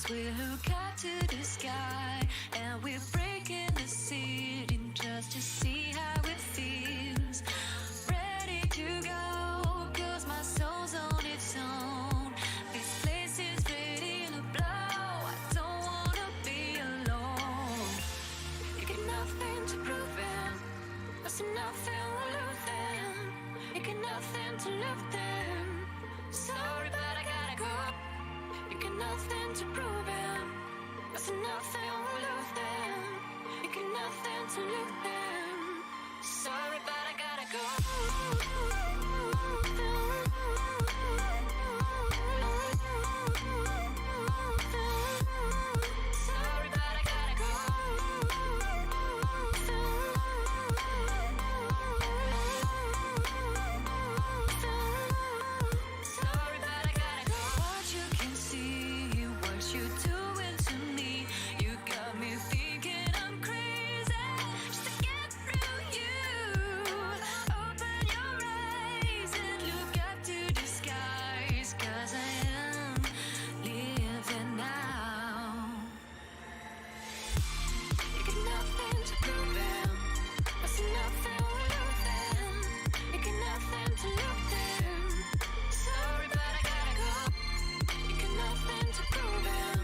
We look up to the sky and we're breaking the ceiling just to see how it feels. Ready to go, 'cause my soul's on its own. This place is ready to blow. I don't wanna be alone. You got nothing to prove them. There's nothing we're losing. You got nothing to lose them. Sorry, but I gotta go. You got nothing to prove them. There's nothing we're losing. You got nothing to lose them. Sorry, but I gotta go. Sorry, but I gotta go. Sorry, but I gotta go. What you can see, what you doing to me, you got me thinking I'm crazy just to get through you. Open your eyes and look up to the skies, 'cause I am living now. You got nothing to prove them. There's nothing we're losing. You got nothing to lose them. Sorry, but I gotta go. You got nothing to prove them.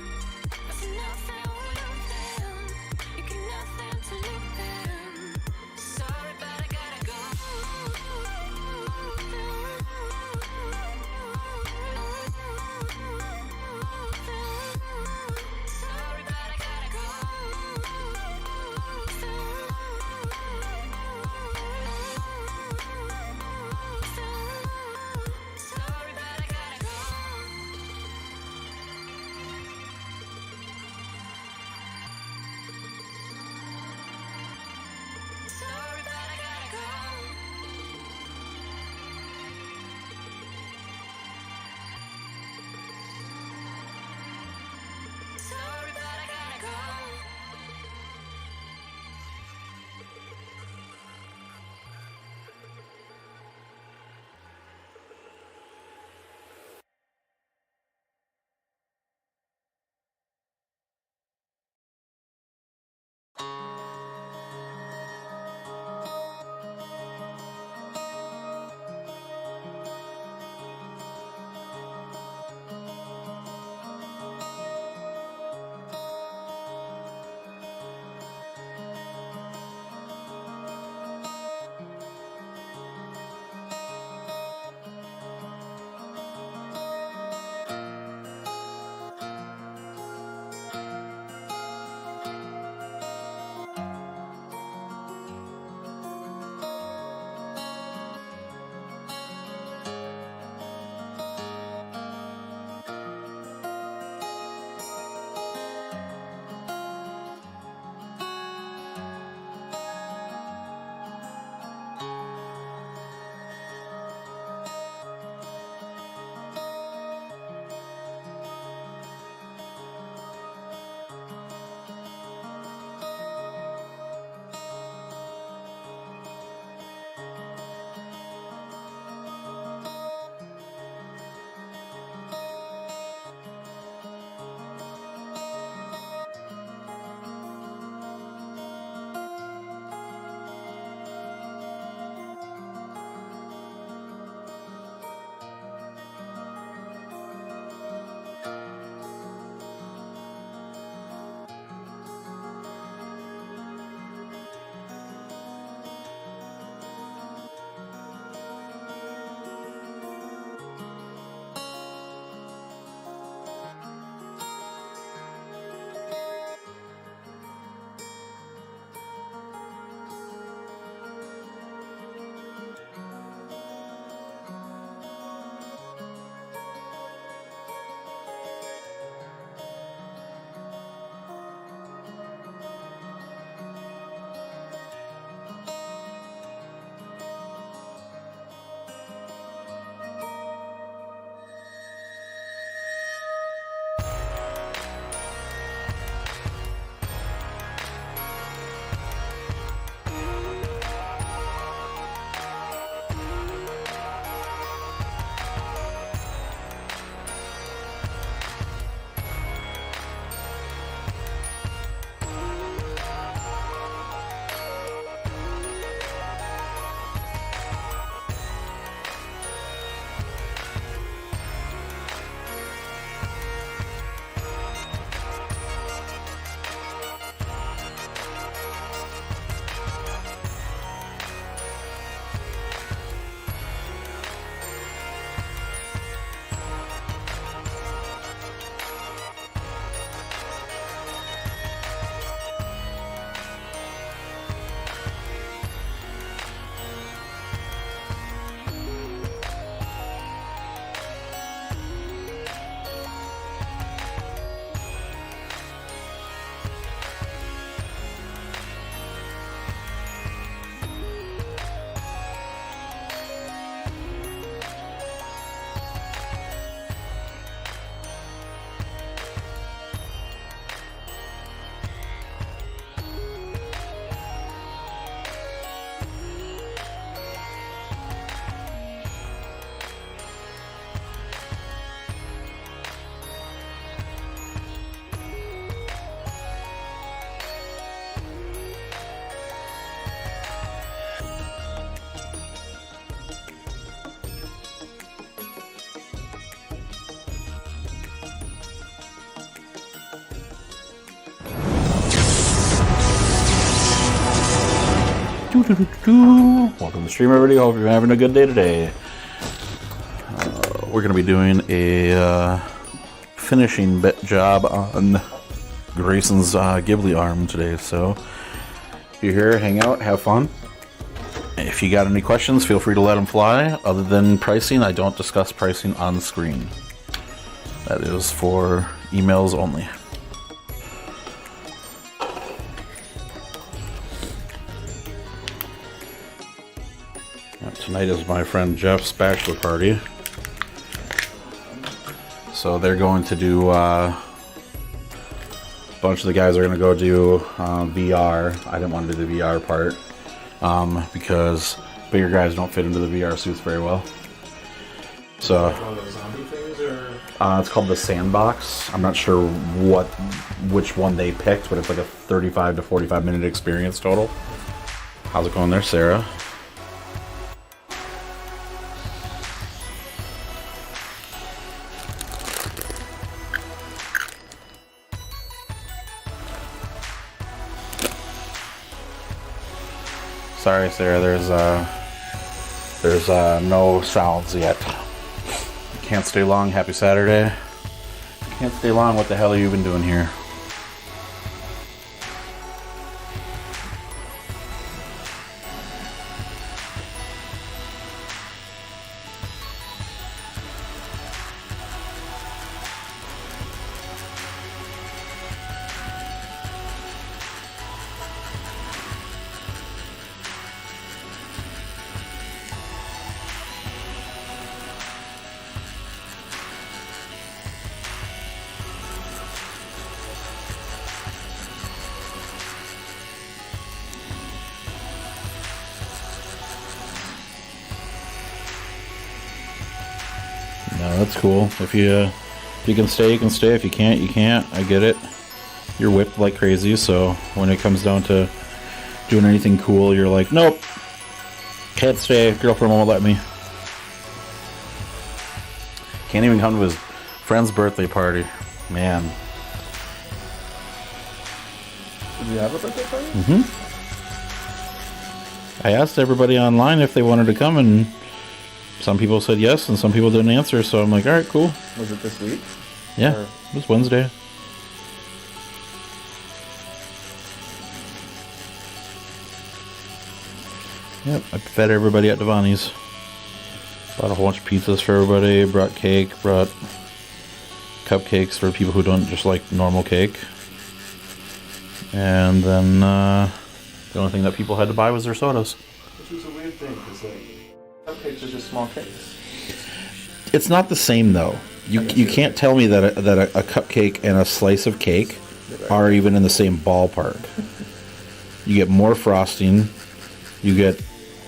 Welcome to the stream, everybody. Hope you're having a good day today. We're going to be doing a finishing job on Grayson's Ghibli arm today. So if you're here, hang out, have fun. If you got any questions, feel free to let them fly. Other than pricing, I don't discuss pricing on screen. That is for emails only. Tonight is my friend Jeff's bachelor party. So they're going to do, a bunch of the guys are going to go do VR. I didn't want to do the VR part because bigger guys don't fit into the VR suits very well. So it's called the Sandbox. I'm not sure which one they picked, but it's like a 35 to 45 minute experience total. How's it going there, Sarah? Sorry, Sarah, there's no sounds yet. Can't stay long. Happy Saturday. Can't stay long. What the hell have you been doing here? No, that's cool. If you can stay, you can stay. If you can't, you can't. I get it. You're whipped like crazy, so when it comes down to doing anything cool, you're like, nope, can't stay. Girlfriend won't let me. Can't even come to his friend's birthday party. Man. Did you have a birthday party? Mm-hmm. I asked everybody online if they wanted to come, and some people said yes, and some people didn't answer, so I'm like, alright, cool. Was it this week? Yeah, Or... it was Wednesday. Yep, I fed everybody at Devani's. Bought a whole bunch of pizzas for everybody, brought cake, brought cupcakes for people who don't just like normal cake. And then the only thing that people had to buy was their sodas. Which is a weird thing, because cupcakes are just small cakes. It's not the same though. You can't tell me that a cupcake and a slice of cake are even in the same ballpark. You get more frosting. You get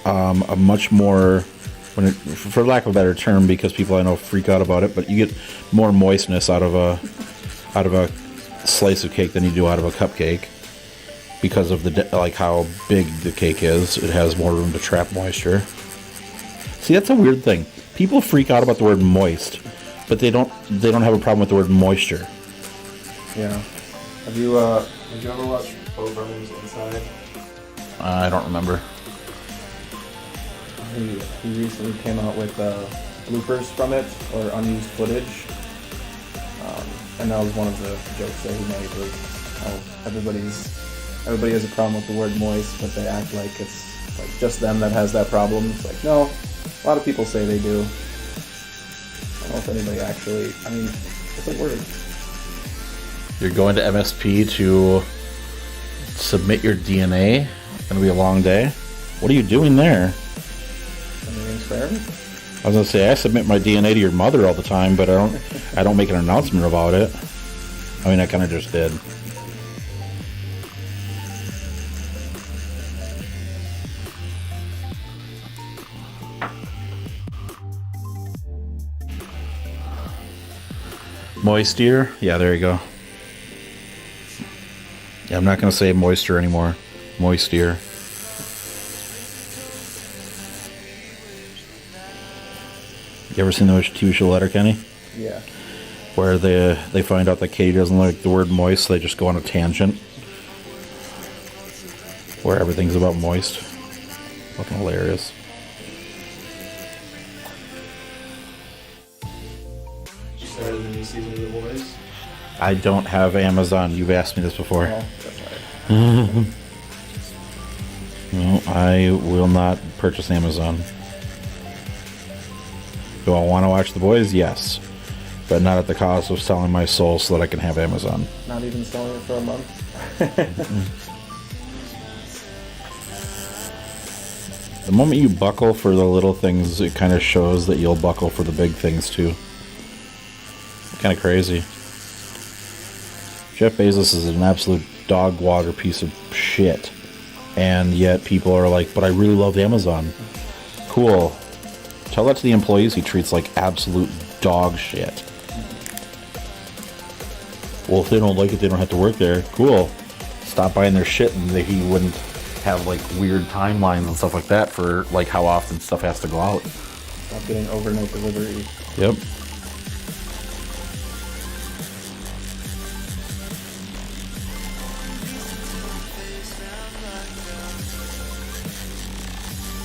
a much more, for lack of a better term, because people I know freak out about it, but you get more moistness out of a slice of cake than you do out of a cupcake because of like how big the cake is. It has more room to trap moisture. See, that's a weird thing. People freak out about the word moist, but they don't have a problem with the word moisture. Yeah. Have you ever watched Bo Burnham's Inside? I don't remember. He recently came out with bloopers from it, or unused footage. And that was one of the jokes that he made, was how everybody has a problem with the word moist, but they act like it's like just them that has that problem. It's like, no, a lot of people say they do. I don't know if anybody actually, I mean, it's a word. You're going to MSP to submit your DNA. It's going to be a long day. What are you doing there? An experiment? I was going to say, I submit my DNA to your mother all the time, but I don't make an announcement about it. I mean, I kind of just did. Moisture? Yeah, there you go. Yeah, I'm not going to say moisture anymore. Moisture. You ever seen the TV show Letterkenny? Yeah. Where they find out that Katie doesn't like the word moist, so they just go on a tangent. Where everything's about moist. Fucking hilarious. You started the new season of The Boys? I don't have Amazon. You've asked me this before. Oh, that's right. No, I will not purchase Amazon. Do I want to watch The Boys? Yes. But not at the cost of selling my soul so that I can have Amazon. Not even selling it for a month? The moment you buckle for the little things, it kind of shows that you'll buckle for the big things too. Kind of crazy. Jeff Bezos is an absolute dog water piece of shit. And yet people are like, but I really love Amazon. Cool. Tell that to the employees he treats like absolute dog shit. Well, if they don't like it, they don't have to work there. Cool. Stop buying their shit and he wouldn't have like weird timelines and stuff like that for like how often stuff has to go out. Stop getting overnight delivery. Yep.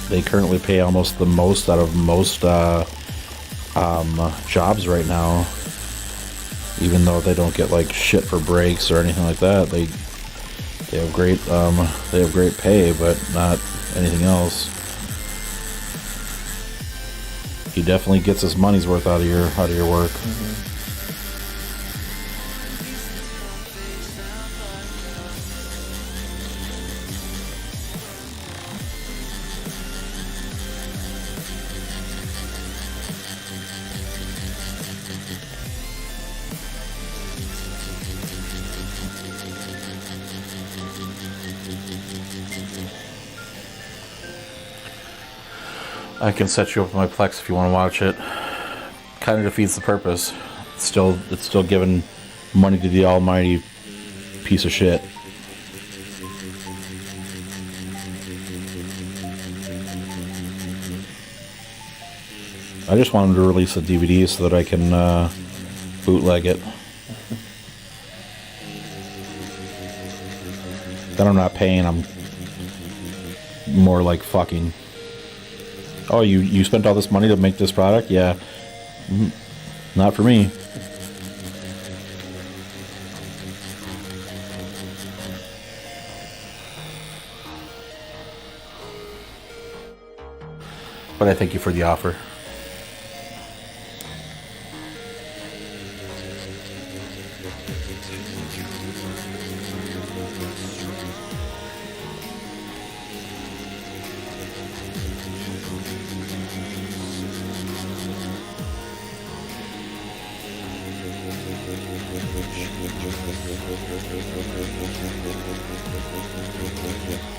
They currently pay almost the most out of most jobs right now. Even though they don't get like shit for breaks or anything like that, they have great pay, but not anything else. He definitely gets his money's worth out of your work. Mm-hmm. I can set you up with my Plex if you want to watch it. Kind of defeats the purpose. It's still giving money to the almighty piece of shit. I just want him to release a DVD so that I can bootleg it. Then I'm not paying. I'm more like fucking. Oh, you spent all this money to make this product? Yeah. Not for me. But I thank you for the offer.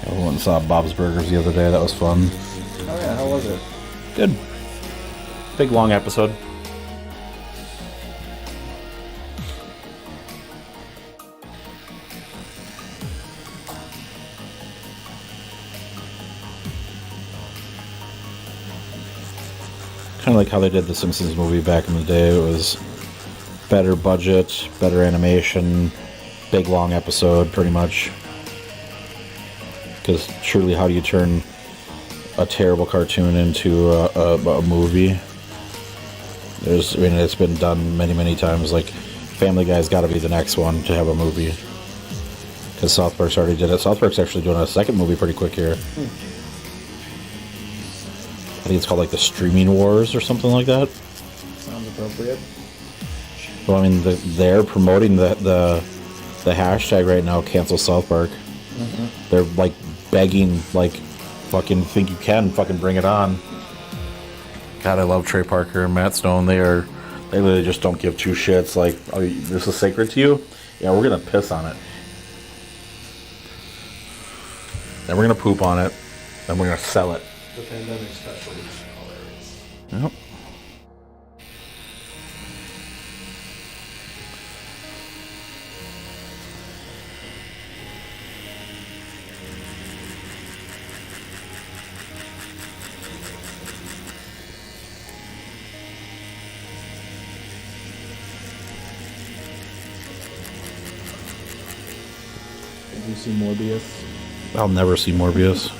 I went and saw Bob's Burgers the other day. That was fun. Oh yeah, how was it? Good. Big long episode. Kind of like how they did the Simpsons movie back in the day. It was better budget, better animation, big long episode, pretty much. Because surely, how do you turn a terrible cartoon into a movie? It's been done many, many times. Like, Family Guy's got to be the next one to have a movie. Because South Park's already did it. South Park's actually doing a second movie pretty quick here. I think it's called like the Streaming Wars or something like that. Sounds appropriate. Well, I mean, they're promoting the hashtag right now, cancel South Park. Mm-hmm. They're like begging, like, fucking think you can, fucking bring it on. God, I love Trey Parker and Matt Stone. They literally just don't give two shits. Like, oh, this is sacred to you? Yeah, we're gonna piss on it. Then we're gonna poop on it. Then we're gonna sell it. The pandemic special is hilarious. Yep. Did you see Morbius? I'll never see Morbius.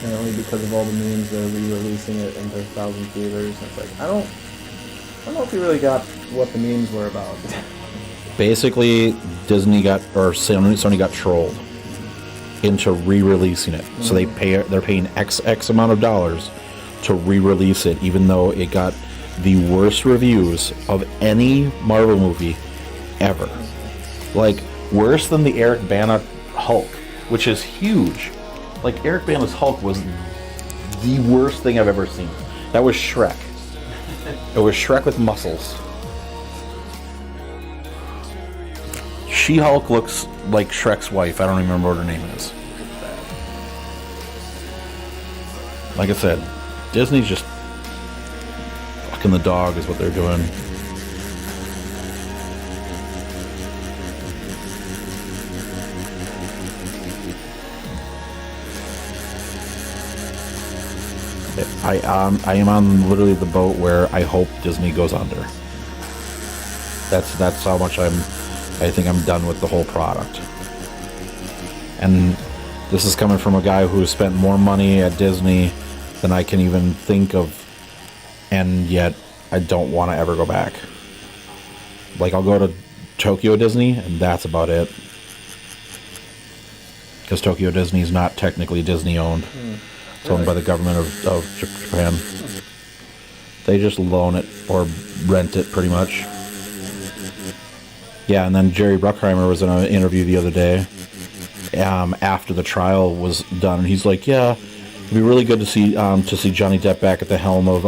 apparently because of all the memes, they're re-releasing it into 1,000 theaters. And it's like, I don't know if you really got what the memes were about. Basically, Sony got trolled into re-releasing it. So they're paying X amount of dollars to re-release it, even though it got the worst reviews of any Marvel movie ever. Like, worse than the Eric Bana Hulk, which is huge. Like, Eric Bana's Hulk was the worst thing I've ever seen. That was Shrek. It was Shrek with muscles. She-Hulk looks like Shrek's wife. I don't even remember what her name is. Like I said, Disney's just fucking the dog is what they're doing. I am on literally the boat where I hope Disney goes under. That's how much I think I'm done with the whole product. And this is coming from a guy who spent more money at Disney than I can even think of, and yet I don't want to ever go back. Like, I'll go to Tokyo Disney, and that's about it. Because Tokyo Disney is not technically Disney owned. It's owned by the government of Japan. They just loan it or rent it, pretty much. Yeah, and then Jerry Bruckheimer was in an interview the other day after the trial was done, and he's like, "Yeah, it'd be really good to see Johnny Depp back at the helm of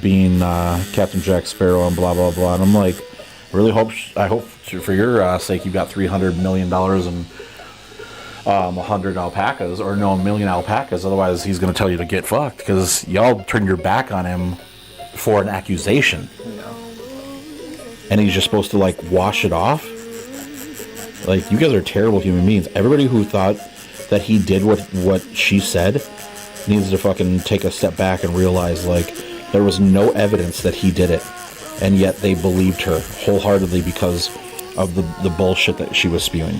being Captain Jack Sparrow and blah blah blah." And I'm like, I hope for your sake you got $300 million and 100 alpacas, or no, 1,000,000 alpacas. Otherwise, he's going to tell you to get fucked because y'all turned your back on him for an accusation. Yeah. And he's just supposed to, like, wash it off? Like, you guys are terrible human beings. Everybody who thought that he did what she said needs to fucking take a step back and realize, like, there was no evidence that he did it. And yet they believed her wholeheartedly because of the bullshit that she was spewing.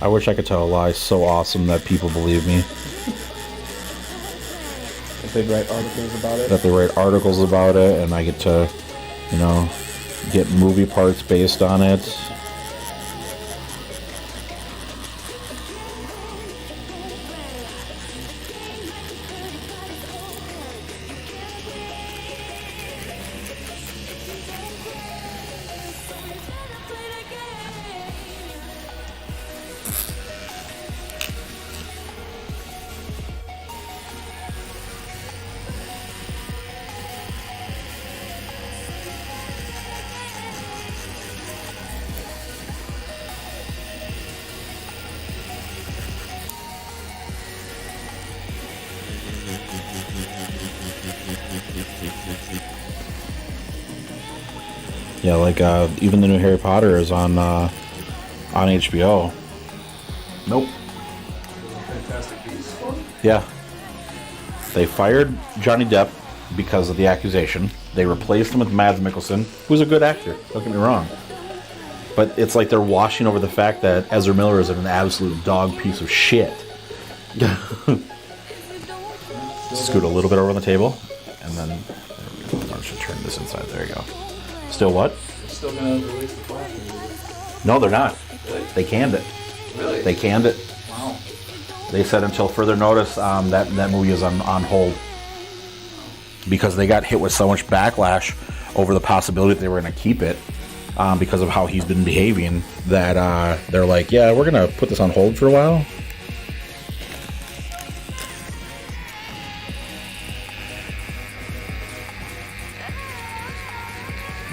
I wish I could tell a lie so awesome that people believe me. If they write articles about it? That they write articles about it, and I get to, get movie parts based on it. Yeah, like even the new Harry Potter is on HBO. Nope. Fantastic Beasts one? Yeah. They fired Johnny Depp because of the accusation. They replaced him with Mads Mikkelsen, who's a good actor, don't get me wrong. But it's like they're washing over the fact that Ezra Miller is an absolute dog piece of shit. Scoot a little bit over on the table, and then I should turn this inside. There you go. Still what? They're still gonna release the Flash movie. No, they're not. Really? They canned it. Really? They canned it. Wow. They said until further notice that movie is on hold because they got hit with so much backlash over the possibility that they were going to keep it because of how he's been behaving that they're like, yeah, we're going to put this on hold for a while.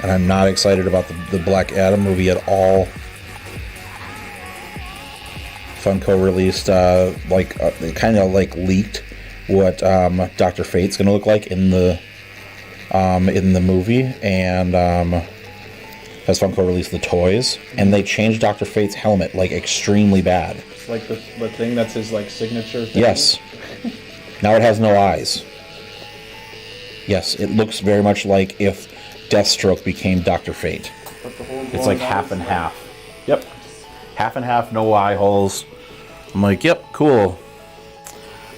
And I'm not excited about the Black Adam movie at all. Funko released, they kind of leaked what Dr. Fate's gonna look like in the movie, and has Funko released the toys, and they changed Dr. Fate's helmet like extremely bad. It's like the thing that's his like signature thing. Yes. Now it has no eyes. Yes, it looks very much like if Deathstroke became Dr. Fate. But the whole It's like half and half. Yep. Half and half, no eye holes. I'm like, yep, cool.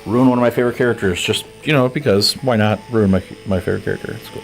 Ruin one of my favorite characters. Just, you know, because why not ruin my favorite character? It's cool.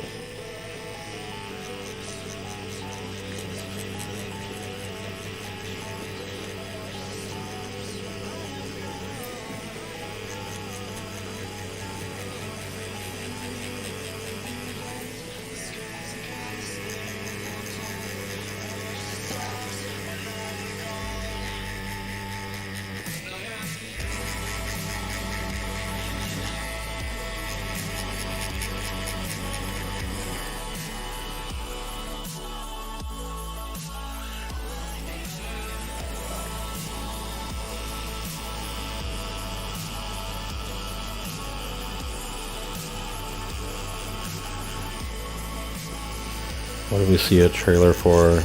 What did we see a trailer for?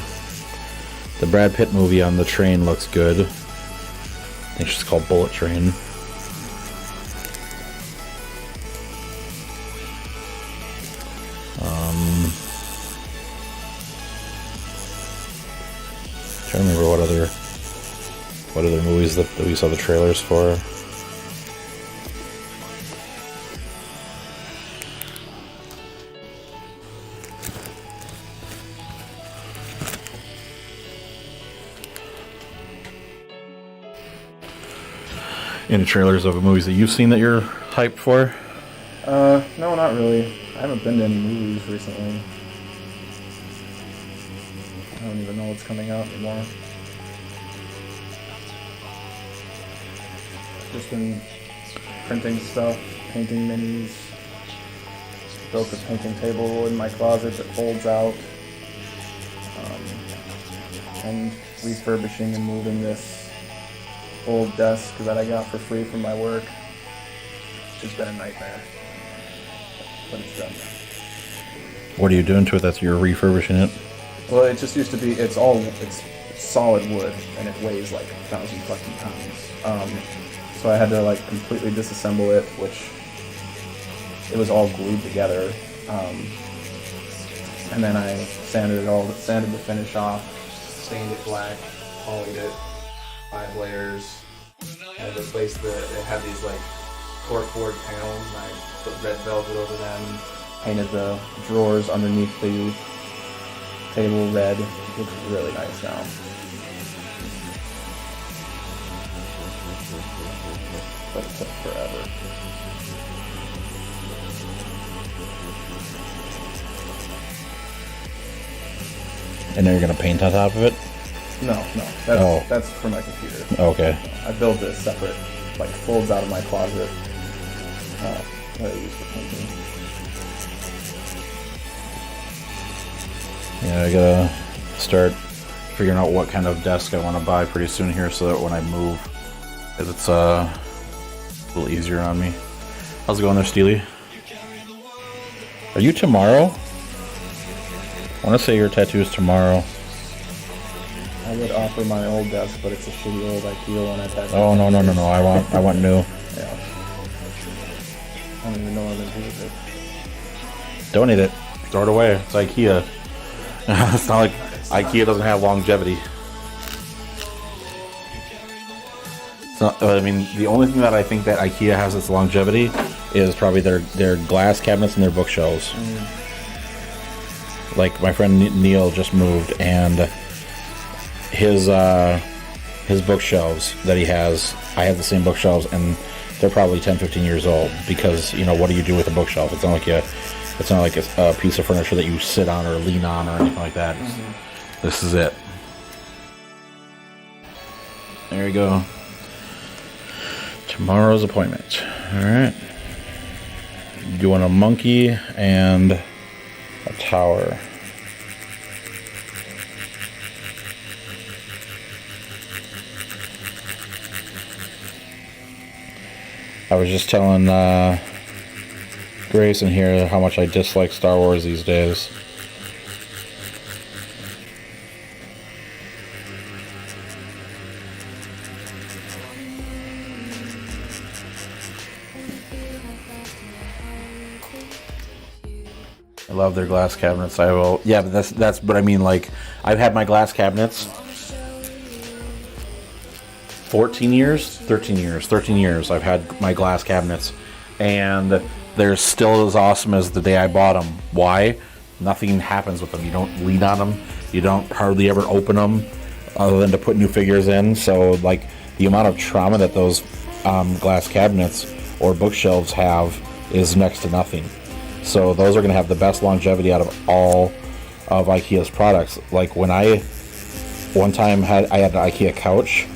The Brad Pitt movie on the train looks good. I think it's just called Bullet Train. Trying to remember what other movies that we saw the trailers for. Any trailers of movies that you've seen that you're hyped for? No, not really. I haven't been to any movies recently. I don't even know what's coming out anymore. Just been printing stuff, painting minis. Built a painting table in my closet that folds out. And refurbishing and moving this old desk that I got for free from my work. It's just been a nightmare. But it's done. What are you doing to it that you're refurbishing it? Well, it just used to be, it's solid wood, and it weighs like 1,000 fucking pounds. So I had to like completely disassemble it, which it was all glued together. And then I sanded the finish off, stained it black, polyed it, 5 layers, and replaced it had these like corkboard panels, and I put red velvet over them, painted the drawers underneath the table red. It looks really nice now. But it took forever. And then you're gonna paint on top of it? No, that's for my computer. Okay. I built this separate, like folds out of my closet. That I use for painting. Yeah, I gotta start figuring out what kind of desk I want to buy pretty soon here, so that when I move, it's a little easier on me. How's it going there, Steely? Are you tomorrow? I want to say your tattoo is tomorrow. I would offer my old desk, but it's a shitty old IKEA one I've had. Oh no. I want new. Yeah. I don't even know what I'm gonna do with it. Donate it. Throw it away. It's IKEA. It's not like IKEA doesn't have longevity. So, I mean, the only thing that I think that IKEA has its longevity is probably their glass cabinets and their bookshelves. Like my friend Neil just moved, and his bookshelves that he has, I have the same bookshelves, and they're probably 10, 15 years old, because, you know, what do you do with a bookshelf? It's not like a piece of furniture that you sit on or lean on or anything like that. This is it. There you go. Tomorrow's appointment. Alright. Doing a monkey and a tower. I was just telling Grayson here how much I dislike Star Wars these days. I love their glass cabinets. I will. Yeah, but that's what I mean. Like, I've had my glass cabinets 14 years, 13 years, 13 years. I've had my glass cabinets, and they're still as awesome as the day I bought them. Why? Nothing happens with them. You don't lean on them. You don't hardly ever open them, other than to put new figures in. So, like, the amount of trauma that those glass cabinets or bookshelves have is next to nothing. So those are going to have the best longevity out of all of IKEA's products. Like, when I one time had an IKEA couch.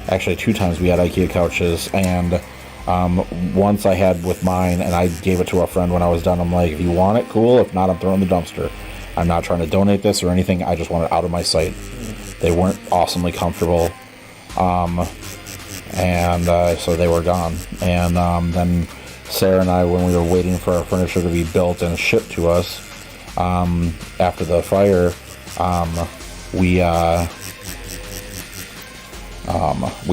Actually, 2 times we had IKEA couches, and once I had with mine, and I gave it to a friend when I was done. I'm like, if you want it, cool. If not, I'm throwing the dumpster. I'm not trying to donate this or anything. I just want it out of my sight. They weren't awesomely comfortable, and so they were gone. And then Sarah and I, when we were waiting for our furniture to be built and shipped to us after the fire, we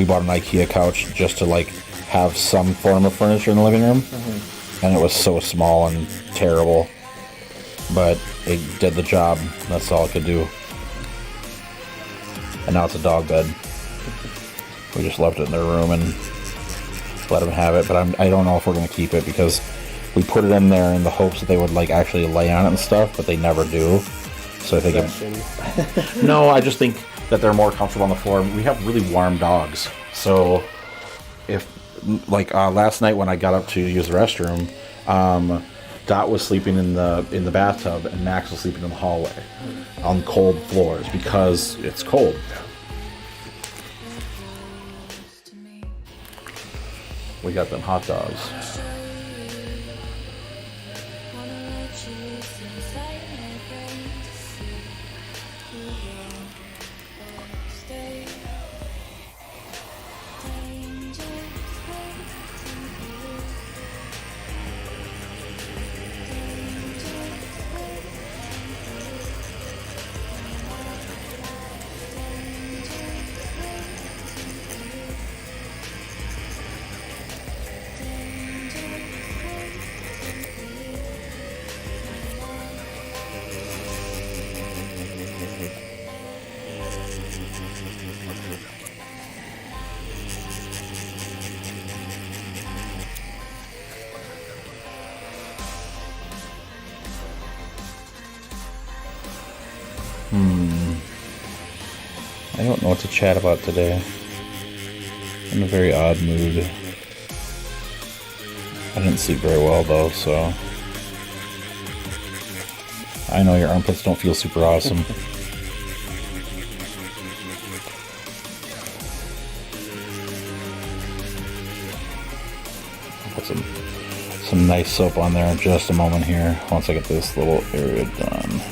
bought an IKEA couch just to, like, have some form of furniture in the living room. And it was so small and terrible, but it did the job. That's all it could do. And now it's a dog bed. We just left it in their room and let them have it, but I don't know if we're going to keep it, because we put it in there in the hopes that they would, like, actually lay on it and stuff, but they never do. So I think no, I just think that they're more comfortable on the floor. We have really warm dogs, so if, like, last night when I got up to use the restroom, Dot was sleeping in the bathtub and Max was sleeping in the hallway on cold floors because it's cold. We got them hot dogs. I don't know what to chat about today. I'm in a very odd mood. I didn't sleep very well though, so I know your armpits don't feel super awesome. I'll put some nice soap on there in just a moment here, once I get this little area done.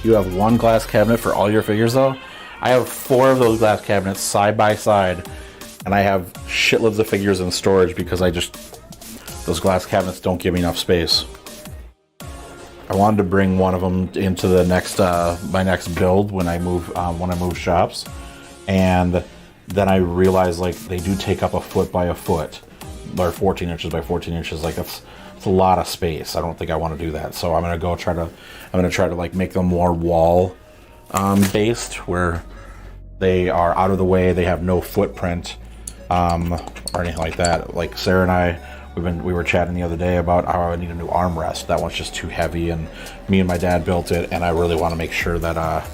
You have one glass cabinet for all your figures though? I have 4 of those glass cabinets side by side, and I have shitloads of figures in storage because those glass cabinets don't give me enough space. I wanted to bring one of them into the next my next build when I move shops, and then I realized, like, they do take up a foot by a foot, or 14 inches by 14 inches. Like, it's a lot of space. I don't think I want to do that. So I'm gonna try to like make them more wall based, where they are out of the way. They have no footprint or anything like that. Like, Sarah and I, we were chatting the other day about how I need a new armrest. That one's just too heavy, and me and my dad built it, and I really want to make sure that I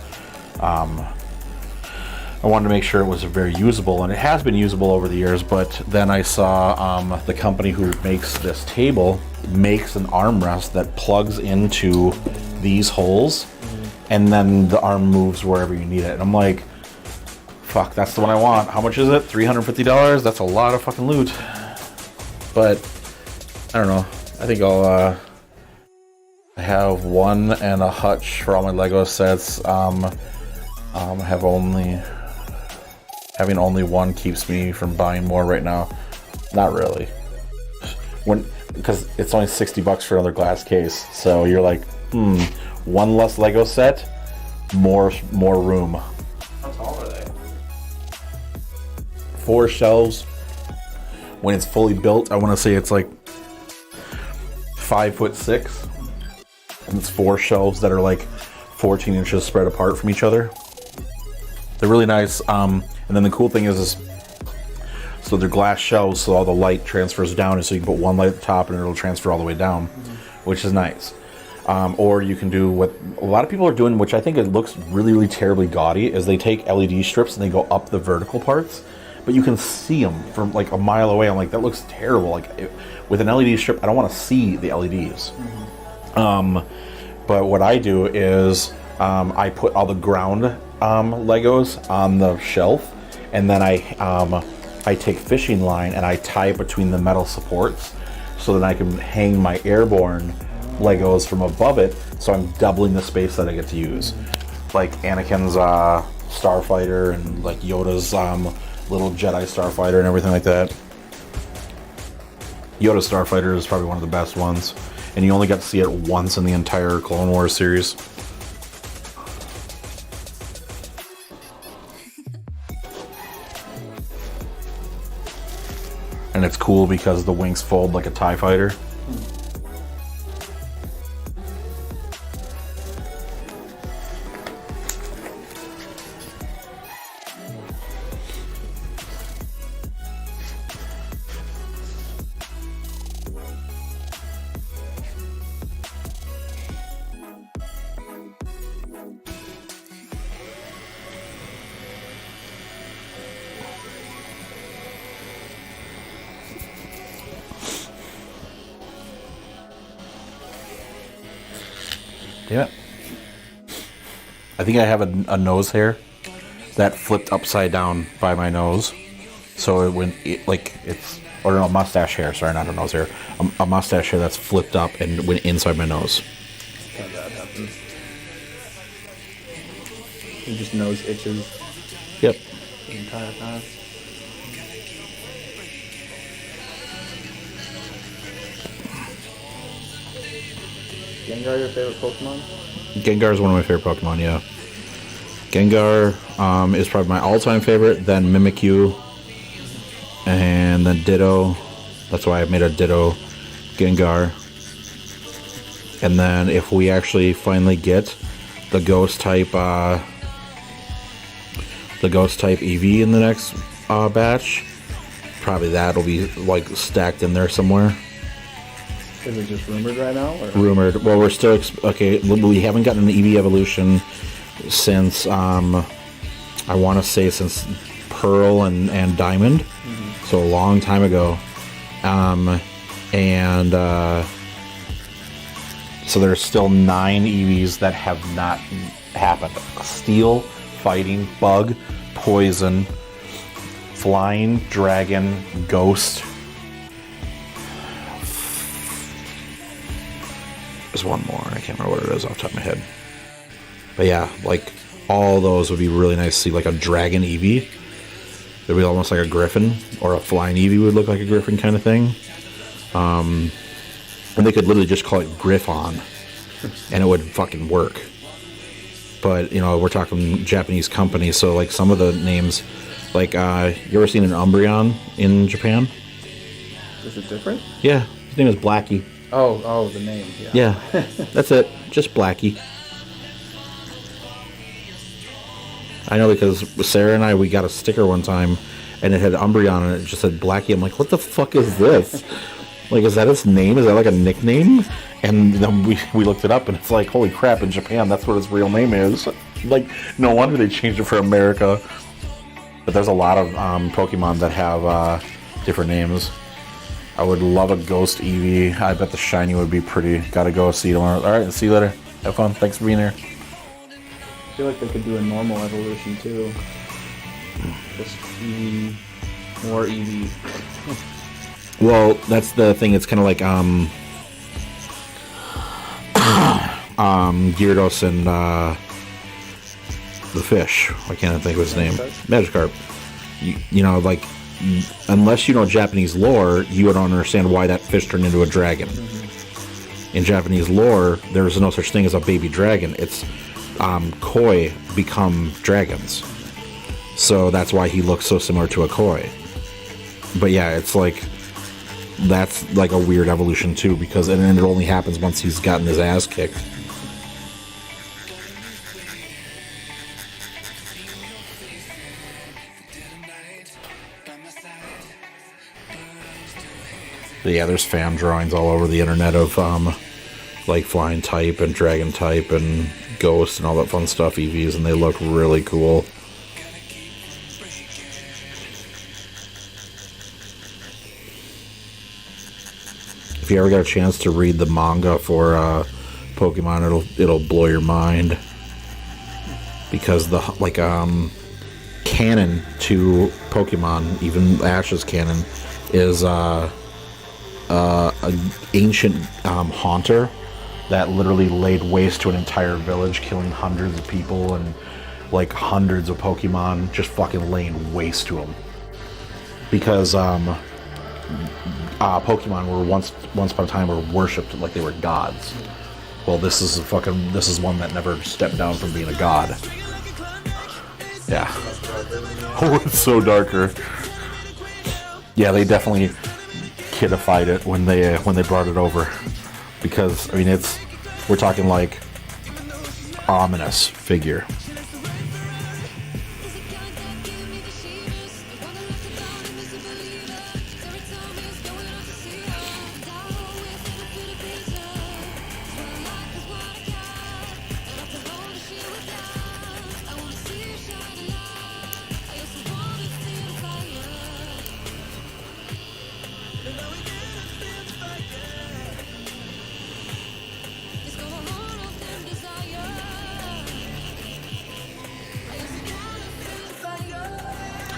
wanted to make sure it was very usable, and it has been usable over the years. But then I saw the company who makes this table makes an armrest that plugs into these holes, and then the arm moves wherever you need it. And I'm like, fuck, that's the one I want. How much is it? $350? That's a lot of fucking loot. But I don't know. I think I'll I have one and a hutch for all my Lego sets. Have having only one keeps me from buying more right now. Not really. Because it's only $60 for another glass case. So you're like, one less Lego set, more room. How tall are they? 4 shelves. When it's fully built, I want to say it's like 5'6", and it's 4 shelves that are like 14 inches spread apart from each other. They're really nice. And then the cool thing is so they're glass shelves, so all the light transfers down, and so you can put one light at the top and it'll transfer all the way down, which is nice. Or you can do what a lot of people are doing, which I think it looks really, really terribly gaudy, is they take LED strips and they go up the vertical parts, but you can see them from like a mile away. I'm like, that looks terrible. Like with an LED strip, I don't want to see the LEDs. But what I do is I put all the ground Legos on the shelf, and then I take fishing line and I tie it between the metal supports, so that I can hang my airborne Legos from above it, so I'm doubling the space that I get to use. Like Anakin's Starfighter and like Yoda's little Jedi Starfighter and everything like that. Yoda's Starfighter is probably one of the best ones, and you only got to see it once in the entire Clone Wars series. And it's cool because the wings fold like a TIE fighter. Damn it. I think I have a nose hair that flipped upside down by my nose. So or no, mustache hair, sorry, not a nose hair. A mustache hair that's flipped up and went inside my nose. How that happens. Your just nose itches Yep. the entire time. Gengar your favorite Pokemon? Gengar is one of my favorite Pokemon, yeah. Gengar is probably my all-time favorite, then Mimikyu, and then Ditto. That's why I made a Ditto Gengar. And then if we actually finally get the Ghost type EV in the next batch, probably that'll be like stacked in there somewhere. Is it just rumored right now? Or? Rumored. Well, we're still okay. We haven't gotten an EV evolution since I want to say since Pearl and Diamond, so a long time ago. So there's still 9 EVs that have not happened. Steel, Fighting, Bug, Poison, Flying, Dragon, Ghost. There's one more. I can't remember what it is off the top of my head. But yeah, like all those would be really nice to see, like a Dragon Eevee. It'd be almost like a Griffin, or a Flying Eevee would look like a Griffin kind of thing. And they could literally just call it Griffon, and it would fucking work. But, you know, we're talking Japanese company, so like some of the names, like, you ever seen an Umbreon in Japan? Is it different? Yeah, his name is Blackie. Oh, the name, yeah. Yeah, that's it. Just Blackie. I know because Sarah and we got a sticker one time, and it had Umbreon, and it just said Blackie. I'm like, what the fuck is this? Like, is that his name? Is that like a nickname? And then we looked it up, and it's like, holy crap, in Japan, that's what his real name is. Like, no wonder they changed it for America. But there's a lot of Pokemon that have different names. I would love a Ghost Eevee. I bet the shiny would be pretty. Gotta go. See you tomorrow. Alright, see you later. Have fun. Thanks for being here. I feel like they could do a normal evolution too. Just Eevee, more Eevee. Well, that's the thing. It's kind of like Gyarados and the fish. I can't think of his name. Magikarp. you know, like, unless you know Japanese lore, you don't understand why that fish turned into a dragon. In Japanese lore, there's no such thing as a baby dragon. It's koi become dragons. So that's why he looks so similar to a koi. But yeah, it's like, that's like a weird evolution too, because and then it only happens once he's gotten his ass kicked. But yeah, there's fan drawings all over the internet of like flying type and dragon type and ghost and all that fun stuff, EVs, and they look really cool. If you ever get a chance to read the manga for Pokemon, it'll blow your mind, because the canon to Pokemon, even Ash's canon, is an ancient haunter that literally laid waste to an entire village, killing hundreds of people and like hundreds of Pokemon, just fucking laying waste to them, because Pokemon were once upon a time were worshipped like they were gods. Well, this is one that never stepped down from being a god. Yeah. Oh, it's so darker. Yeah, they definitely kidified it when they brought it over, because I mean we're talking like ominous figure.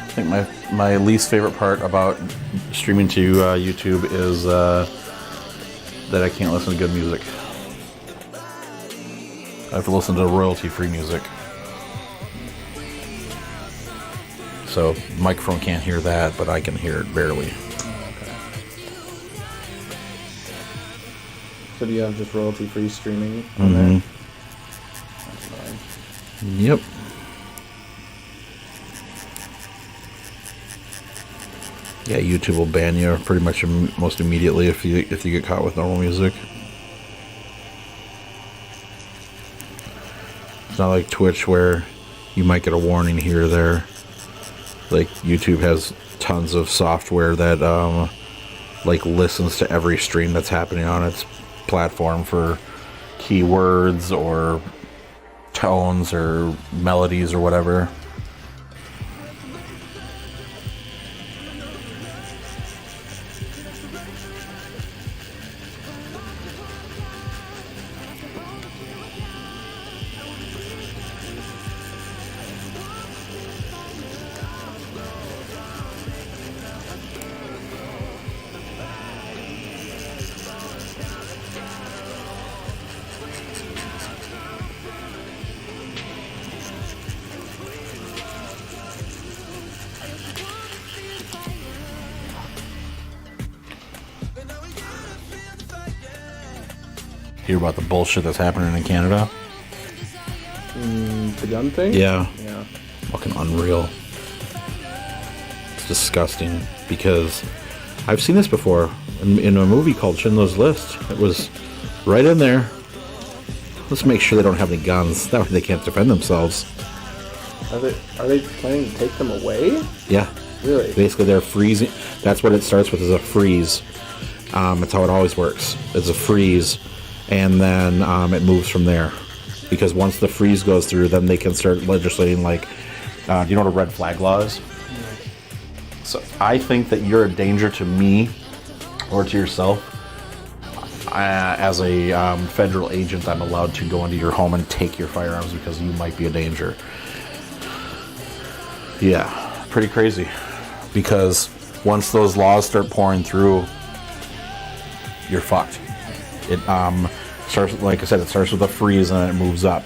I think my least favorite part about streaming to YouTube is that I can't listen to good music. I have to listen to royalty-free music. So the microphone can't hear that, but I can hear it barely. Okay. So do you have just royalty-free streaming on there? That's fine. Yep. Yeah, YouTube will ban you pretty much most immediately if you get caught with normal music. It's not like Twitch where you might get a warning here or there. Like YouTube has tons of software that like listens to every stream that's happening on its platform for keywords or tones or melodies or whatever. Hear about the bullshit that's happening in Canada? The gun thing? Yeah. Yeah. Fucking unreal. It's disgusting, because I've seen this before in a movie called Schindler's List. It was right in there. Let's make sure they don't have any guns. That way they can't defend themselves. Are they planning to take them away? Yeah. Really? Basically, they're freezing. That's what it starts with, is a freeze. That's how it always works. It's a freeze, and then it moves from there. Because once the freeze goes through, then they can start legislating, like, do you know what a red flag law is? So I think that you're a danger to me or to yourself. As a federal agent, I'm allowed to go into your home and take your firearms because you might be a danger. Yeah, pretty crazy. Because once those laws start pouring through, you're fucked. It starts, like I said, it starts with a freeze and then it moves up.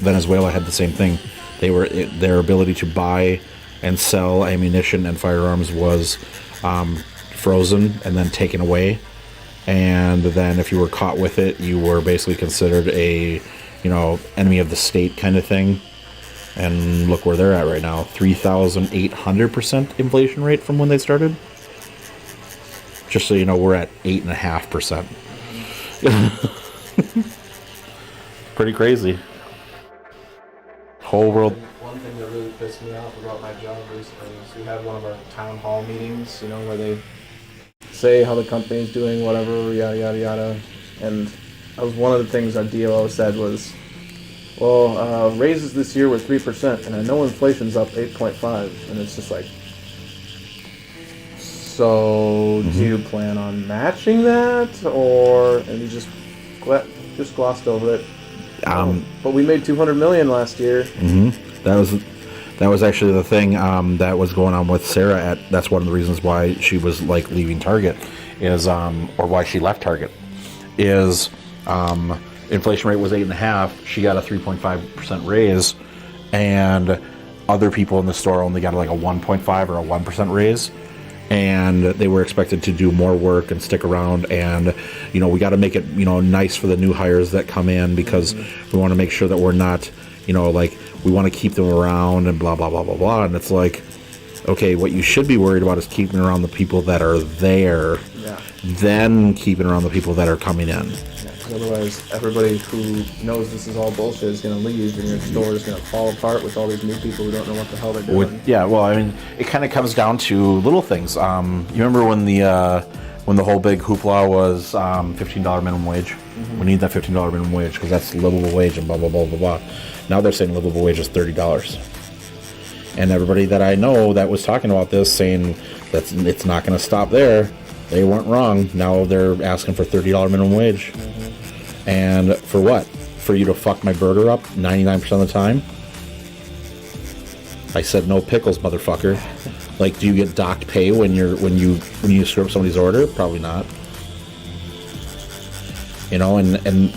Venezuela had the same thing. Their ability to buy and sell ammunition and firearms was frozen and then taken away. And then if you were caught with it, you were basically considered a, enemy of the state kind of thing. And look where they're at right now, 3,800% inflation rate from when they started. Just so you know, we're at 8.5%. Pretty crazy. Whole world. One thing that really pissed me off about my job recently is we had one of our town hall meetings, where they say how the company's doing, whatever, yada, yada, yada. And that was one of the things our DLO said was, well, raises this year were 3%, and I know inflation's up 8.5%, and it's just like, so do you plan on matching that, and you just glossed over it. But we made $200 million last year. That was actually the thing that was going on with Sarah. That's one of the reasons why she was leaving Target, is or why she left Target, is inflation rate was 8.5%. She got a 3.5% raise, and other people in the store only got a 1.5 or a 1% raise. And they were expected to do more work and stick around, and we got to make it nice for the new hires that come in, because we want to make sure that we're not we want to keep them around and blah blah blah blah blah. And it's like, okay, what you should be worried about is keeping around the people that are there, then keeping around the people that are coming in. Otherwise, everybody who knows this is all bullshit is going to leave, and your store is going to fall apart with all these new people who don't know what the hell they're doing. It kind of comes down to little things. You remember when the whole big hoopla was $15 minimum wage? We need that $15 minimum wage because that's livable wage and blah, blah, blah, blah, blah. Now they're saying livable wage is $30. And everybody that I know that was talking about this saying that it's not going to stop there, they weren't wrong. Now they're asking for $30 minimum wage. And for what? For you to fuck my burger up 99% of the time? I said no pickles, motherfucker. Do you get docked pay when you screw up somebody's order? Probably not. And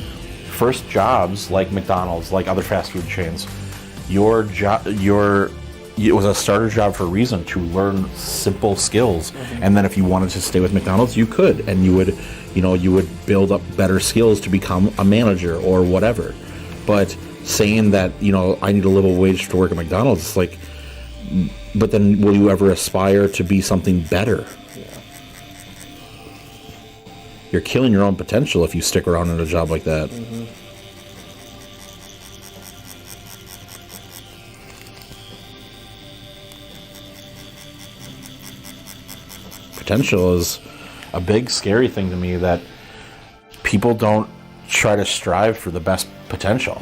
first jobs like McDonald's, like other fast food chains, it was a starter job for a reason, to learn simple skills. And then if you wanted to stay with McDonald's, you could, and you would build up better skills to become a manager or whatever. But saying that, I need a livable wage to work at McDonald's, it's like, but then will you ever aspire to be something better? You're killing your own potential if you stick around in a job like that. Potential is a big scary thing to me, that people don't try to strive for the best potential.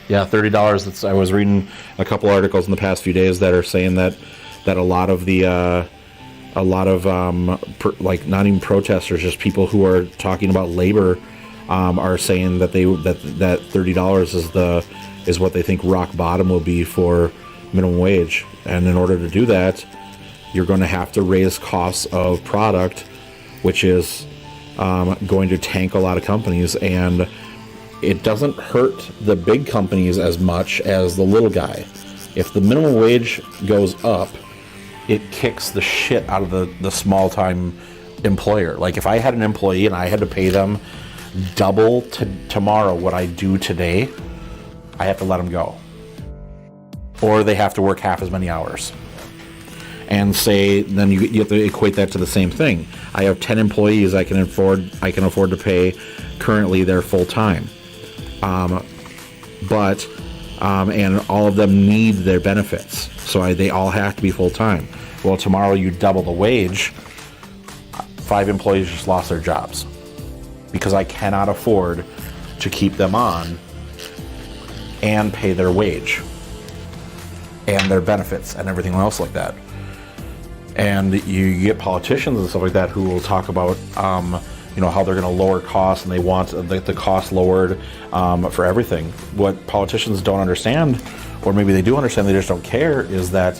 Yeah, $30. I was reading a couple articles in the past few days that are saying that a lot of not even protesters, just people who are talking about labor, are saying that that $30 is what they think rock bottom will be for minimum wage. And in order to do that, you're going to have to raise costs of product, which is going to tank a lot of companies. And it doesn't hurt the big companies as much as the little guy. If the minimum wage goes up, it kicks the shit out of the small-time employer. If I had an employee and I had to pay them double tomorrow what I do today, I have to let them go. Or they have to work half as many hours. And then you have to equate that to the same thing. I have 10 employees I can afford to pay currently. They're full-time. And all of them need their benefits. So they all have to be full-time. Well, tomorrow you double the wage. 5 employees just lost their jobs because I cannot afford to keep them on and pay their wage and their benefits and everything else like that. And you get politicians and stuff like that who will talk about how they're going to lower costs, and they want the cost lowered for everything. What politicians don't understand, or maybe they do understand, they just don't care, is that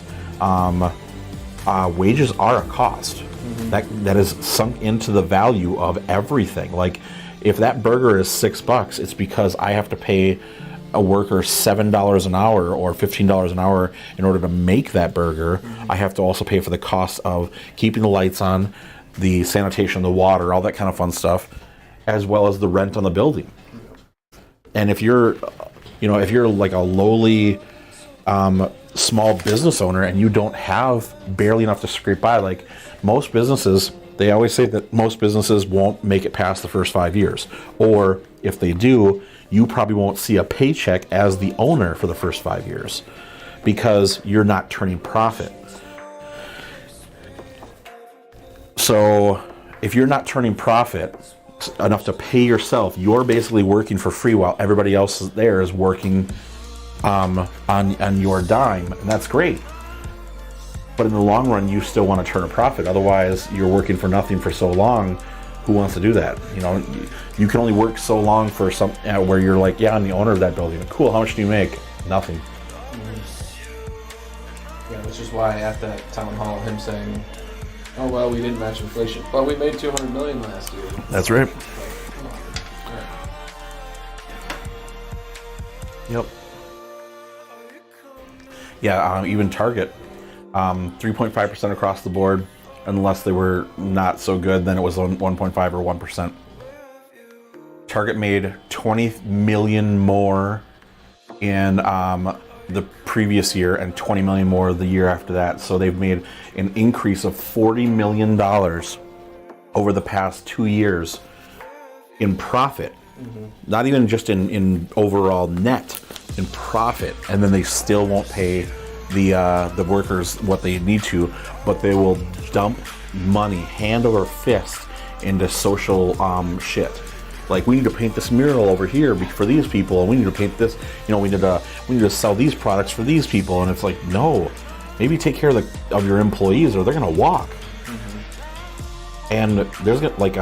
wages are a cost. That is sunk into the value of everything. If that burger is $6, it's because I have to pay a worker $7 an hour or $15 an hour in order to make that burger, I have to also pay for the cost of keeping the lights on, the sanitation, the water, all that kind of fun stuff, as well as the rent on the building. And if you're, if you're like a lowly small business owner and you don't have barely enough to scrape by, like most businesses, they always say that most businesses won't make it past the first 5 years. Or if they do, you probably won't see a paycheck as the owner for the first 5 years because you're not turning profit. So if you're not turning profit enough to pay yourself, you're basically working for free while everybody else there is working on your dime, and that's great. But in the long run, you still want to turn a profit. Otherwise, you're working for nothing for so long. Who wants to do that? You can only work so long for some where you're like, yeah, I'm the owner of that building. Cool. How much do you make? Nothing. Yeah, which is why at that town hall, him saying, "Oh well, we didn't match inflation, but we made $200 million last year." That's right. Like, come on. Yep. Yeah, even Target, 3.5% across the board. Unless they were not so good, then it was on 1.5 or 1%. Target made $20 million more in the previous year and $20 million more the year after that. So they've made an increase of $40 million over the past 2 years in profit. Mm-hmm. Not even just in overall net, in profit. And then they still won't pay the workers what they need to, but they will dump money hand over fist into social shit. Like, we need to paint this mural over here for these people, and we need to paint this. We need to sell these products for these people, and it's like, no, maybe take care of your employees, or they're gonna walk. Mm-hmm. And there's like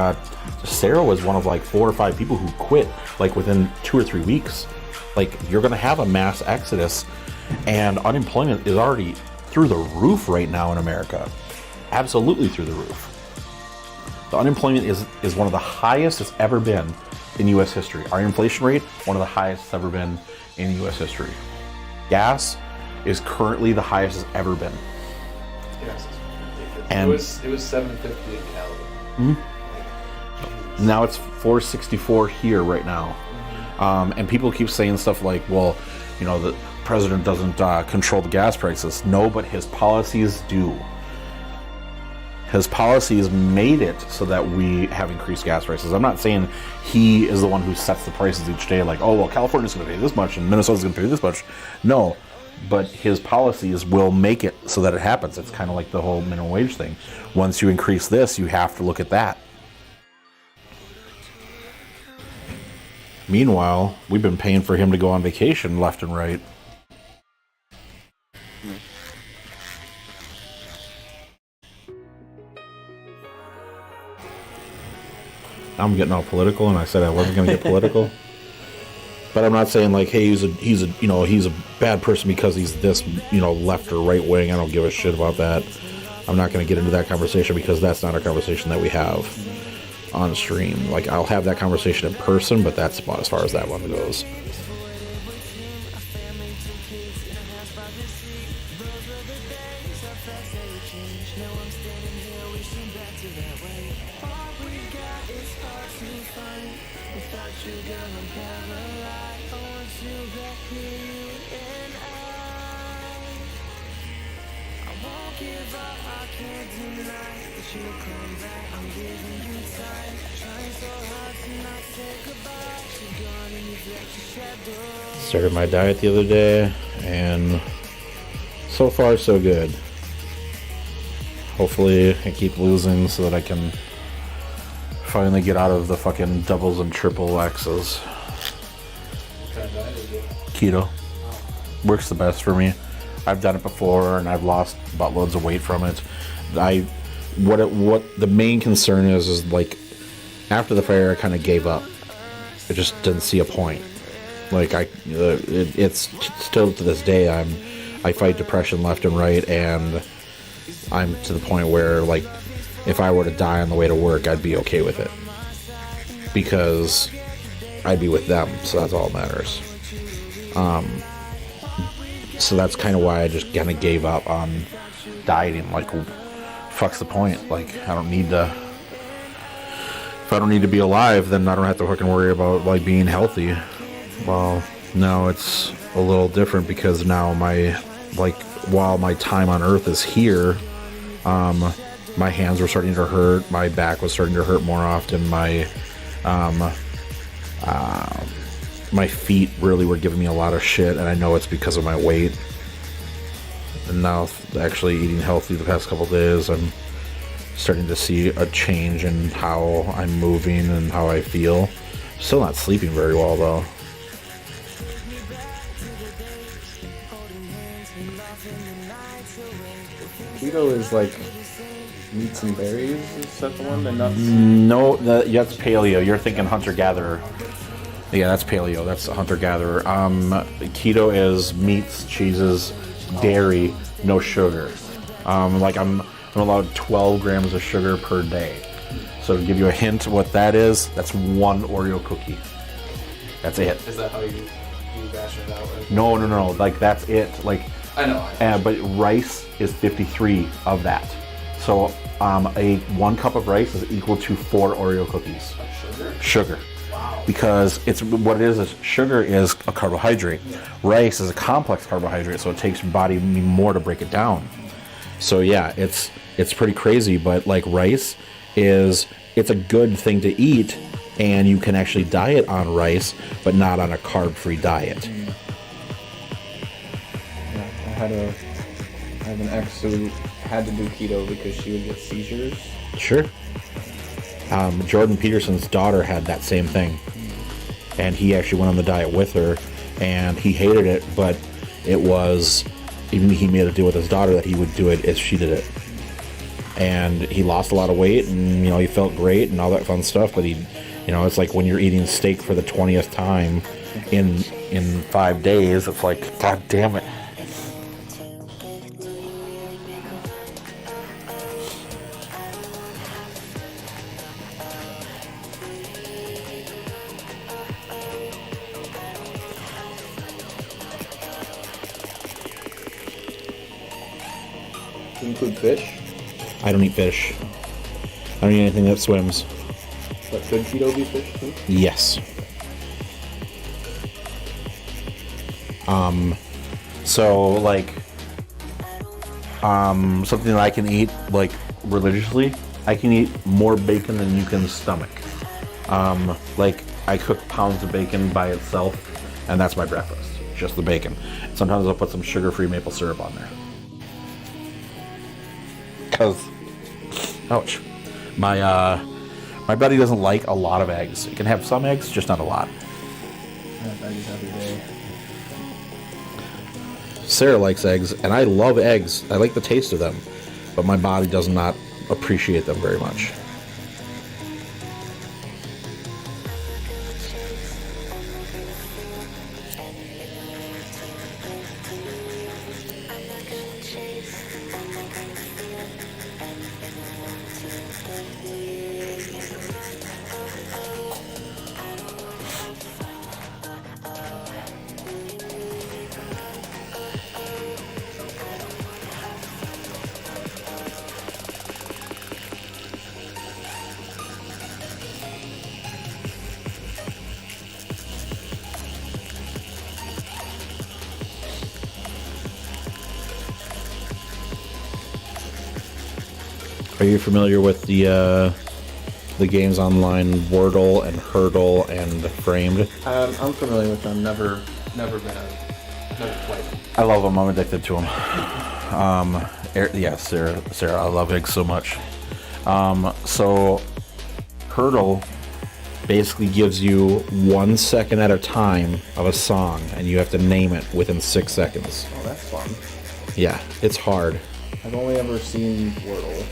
Sarah was one of like 4 or 5 people who quit like within 2 or 3 weeks. Like, you're gonna have a mass exodus. And unemployment is already through the roof right now in America. Absolutely through the roof. The unemployment is one of the highest it's ever been in U.S. history. Our inflation rate, one of the highest it's ever been in U.S. history. Gas is currently the highest it's ever been. Yes. And it was $7.50 a calorie. Mm-hmm. Now it's $4.64 here right now. Mm-hmm. And people keep saying stuff like, well, the president doesn't control the gas prices. No, but his policies do. His policies made it so that we have increased gas prices. I'm not saying he is the one who sets the prices each day, like, oh, well, California's going to pay this much and Minnesota's going to pay this much. No, but his policies will make it so that it happens. It's kind of like the whole minimum wage thing. Once you increase this, you have to look at that. Meanwhile, we've been paying for him to go on vacation left and right. I'm getting all political, and I said I wasn't going to get political. But I'm not saying like, hey, he's a bad person because he's this, left or right wing. I don't give a shit about that. I'm not going to get into that conversation because that's not a conversation that we have on stream. Like, I'll have that conversation in person, but that's about as far as that one goes. Started my diet the other day, and so far so good. Hopefully I keep losing so that I can finally get out of the fucking doubles and triple X's. What kind of diet is it? Keto. Works the best for me. I've done it before, and I've lost buttloads of weight from it. What the main concern is like, after the fire I kind of gave up. I just didn't see a point. Like, it's still to this day I fight depression left and right, and I'm to the point where, like, if I were to die on the way to work, I'd be okay with it because I'd be with them, so that's all that matters. So that's kind of why I just kind of gave up on dieting. Like, fuck's the point? Like, I don't need to. If I don't need to be alive, then I don't have to fucking worry about like being healthy. Well, no, it's a little different because now while my time on Earth is here, my hands were starting to hurt. My back was starting to hurt more often. My feet really were giving me a lot of shit, and I know it's because of my weight. And now, actually eating healthy the past couple days, I'm starting to see a change in how I'm moving and how I feel. Still not sleeping very well, though. Keto is like meats and berries. Is that the one? And nuts? No, that's paleo. You're thinking hunter-gatherer. Yeah, that's paleo. That's hunter-gatherer. Keto is meats, cheeses, dairy, no sugar. I'm allowed 12 grams of sugar per day. So to give you a hint of what that is, that's one Oreo cookie. That's it. Is that how you bash it out? No. Like, that's it. Like, I know. But rice is 53 of that. So one cup of rice is equal to 4 Oreo cookies. Sugar. Wow. Because what it is sugar is a carbohydrate. Rice is a complex carbohydrate, so it takes your body more to break it down. So yeah, it's pretty crazy, but like rice it's a good thing to eat, and you can actually diet on rice, but not on a carb-free diet. Yeah, I have an ex who had to do keto because she would get seizures. Sure. Jordan Peterson's daughter had that same thing, and he actually went on the diet with her, and he hated it, but he made a deal with his daughter that he would do it if she did it. And he lost a lot of weight, and he felt great and all that fun stuff, but it's like when you're eating steak for the 20th time in 5 days, it's like, god damn it. Include fish? I don't eat fish. I don't eat anything that swims. But could keto be fish too? Yes. So like, something that I can eat like religiously, I can eat more bacon than you can stomach. Like I cook pounds of bacon by itself, and that's my breakfast, just the bacon. Sometimes I'll put some sugar-free maple syrup on there. Cause, ouch, my buddy doesn't like a lot of eggs. It can have some eggs, just not a lot. I have eggs every day. Sarah likes eggs, and I love eggs. I like the taste of them, but my body does not appreciate them very much. Are you familiar with the games online Wordle and Hurdle and Framed? I'm familiar with them. Never played. I love them. I'm addicted to them. Yeah, Sarah, I love eggs so much. So Hurdle basically gives you 1 second at a time of a song, and you have to name it within 6 seconds. Oh, that's fun. Yeah, it's hard. I've only ever seen Wordle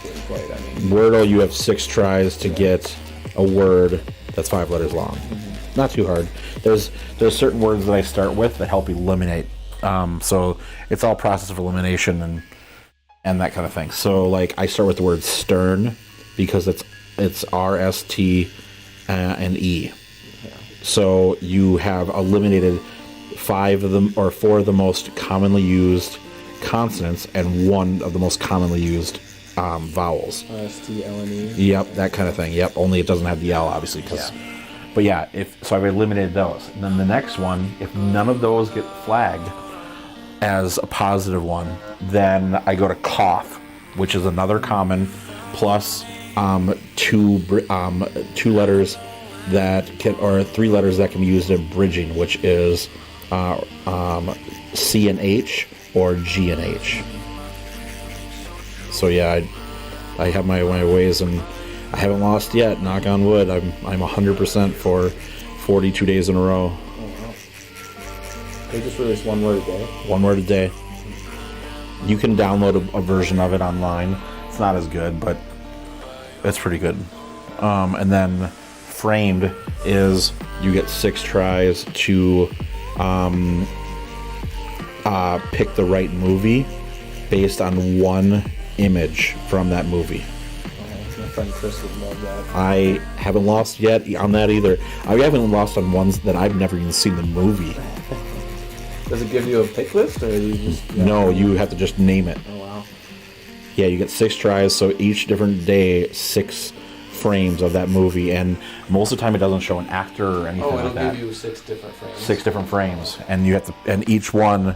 getting played. Wordle, you have 6 tries to get a word that's 5 letters long. Mm-hmm. Not too hard. There's certain words that I start with that help eliminate. So it's all process of elimination and that kind of thing. So like I start with the word stern because it's R-S-T and E. Yeah. So you have eliminated 5 of them or 4 of the most commonly used consonants and 1 of the most commonly used vowels. STLNE. Yep, that kind of thing. Yep, only it doesn't have the L, obviously. But yeah, so I've eliminated those. And then the next one, if none of those get flagged as a positive one, then I go to cough, which is another common, plus 2 letters that can, or 3 letters that can be used in bridging, which is C and H or G and H. So yeah, I have my ways, and I haven't lost yet. Knock on wood. I'm 100% for 42 days in a row. Oh, wow. They just released 1 word a day. 1 word a day. You can download a version of it online. It's not as good, but it's pretty good. And then framed is you get 6 tries to pick the right movie based on 1 image from that movie. My friend Chris would love that. I haven't lost yet on that either. I haven't lost on ones that I've never even seen the movie. Does it give you a pick list, or you just... No, you have to just name it. Oh, wow. Yeah, you get 6 tries, so each different day, 6 frames of that movie, and most of the time it doesn't show an actor or anything like that. Oh, it'll give you 6 different frames. 6 different frames, and you have to, and each time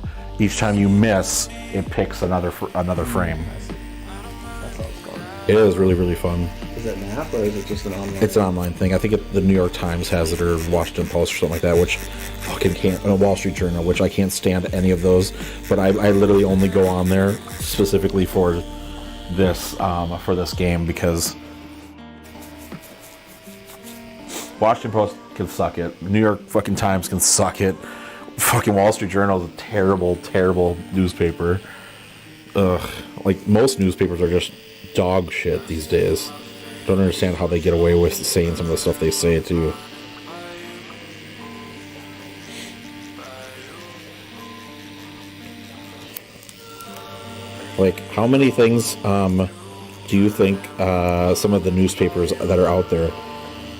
you miss, it picks another frame. I see. That's how it's going. It is really, really fun. Is it an app, or is it just an online? It's an online thing. I think the New York Times has it, or Washington Post or something like that, which fucking can't, Wall Street Journal, which I can't stand any of those, but I literally only go on there specifically for this game, because Washington Post can suck it. New York fucking Times can suck it. Fucking Wall Street Journal is a terrible, terrible newspaper. Ugh. Like, most newspapers are just dog shit these days. Don't understand how they get away with saying some of the stuff they say, too. Like, how many things do you think some of the newspapers that are out there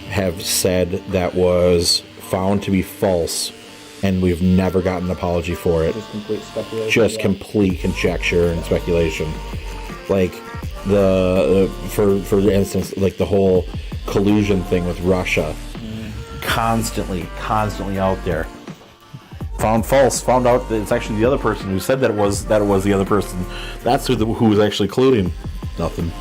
have said that was found to be false, and we've never gotten an apology for it? Just complete speculation. Just complete conjecture and speculation. Like, for instance, like the whole collusion thing with Russia. Constantly out there. Found false. Found out that it's actually the other person who said that it was the other person. That's who was actually colluding. Nothing.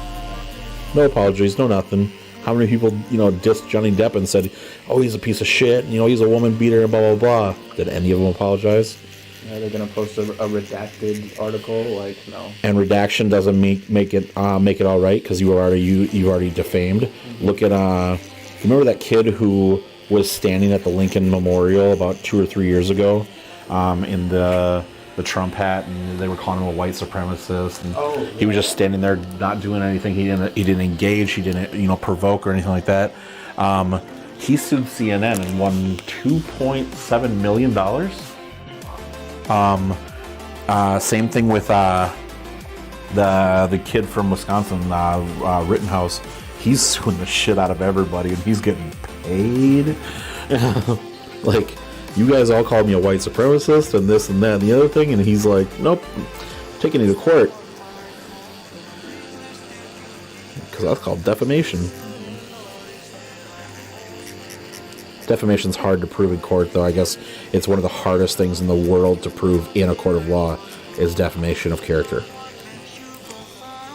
No apologies. No nothing. How many people, dissed Johnny Depp and said, "Oh, he's a piece of shit. He's a woman beater," and blah blah blah. Did any of them apologize? Yeah, they're gonna post a redacted article, like, no. And redaction doesn't make it all right, because you've already defamed. Mm-hmm. Look at remember that kid who was standing at the Lincoln Memorial about 2 or 3 years ago, in the Trump hat, and they were calling him a white supremacist, and he was just standing there not doing anything. He didn't engage, he didn't provoke or anything like that. He sued CNN and won $2.7 million. Same thing with the kid from Wisconsin, Rittenhouse. He's suing the shit out of everybody, and he's getting paid. Like, you guys all called me a white supremacist and this and that and the other thing, and he's like, nope, I'm taking you to court. Because that's called defamation. Defamation's hard to prove in court, though. I guess it's one of the hardest things in the world to prove in a court of law is defamation of character.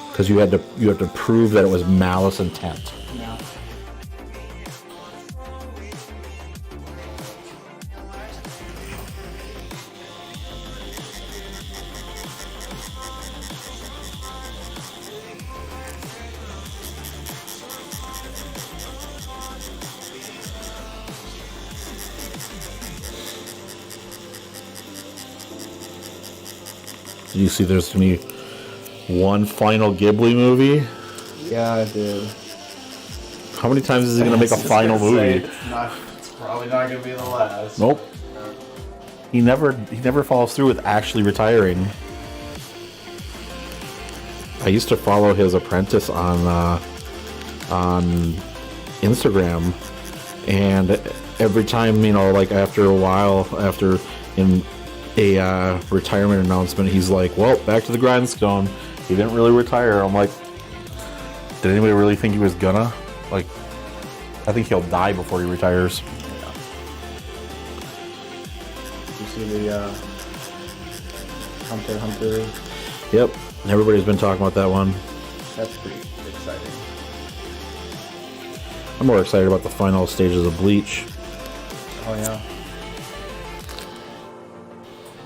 Because you have to prove that it was malice intent. Yeah. Did you see there's going to be one final Ghibli movie? Yeah, I did. How many times is he going to make a final movie? It's probably not going to be the last. Nope. He never follows through with actually retiring. I used to follow his apprentice on Instagram, and every time, like after a while, after in a retirement announcement, he's like, well, back to the grindstone. He didn't really retire. I'm like, did anybody really think he was gonna? Like, I think he'll die before he retires. Yeah. You see the Hunter x Hunter? Yep. Everybody's been talking about that one. That's pretty exciting. I'm more excited about the final stages of Bleach. Oh yeah.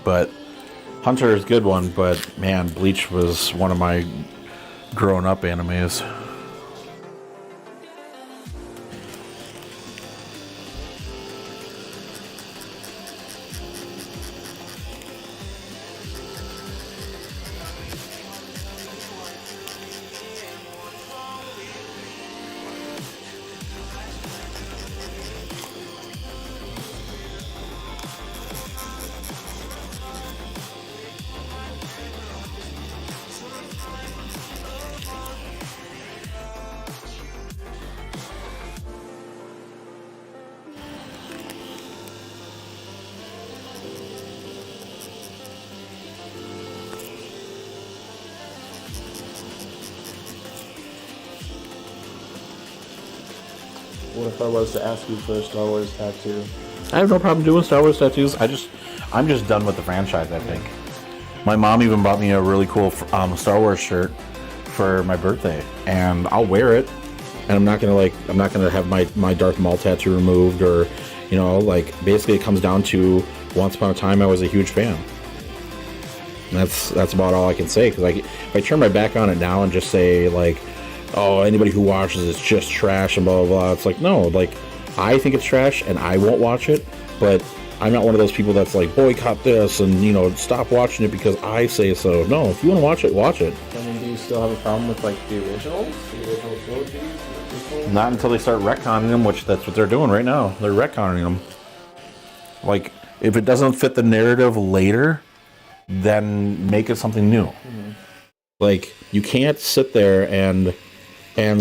But Hunter is a good one, but man, Bleach was one of my grown up animes. What if I was to ask you for a Star Wars tattoo? I have no problem doing Star Wars tattoos. I'm just done with the franchise, I think. My mom even bought me a really cool Star Wars shirt for my birthday, and I'll wear it. And I'm not gonna have my Darth Maul tattoo removed, or, like, basically it comes down to once upon a time I was a huge fan. And that's about all I can say, because if I turn my back on it now and just say, like, oh, anybody who watches it's just trash and blah blah blah, it's like, no, like, I think it's trash and I won't watch it, but I'm not one of those people that's like, boycott this and, stop watching it because I say so. No, if you want to watch it, watch it. I mean, do you still have a problem with, like, the original trilogies? Not until they start retconning them, which that's what they're doing right now. They're retconning them. Like, if it doesn't fit the narrative later, then make it something new. Mm-hmm. Like, you can't sit there and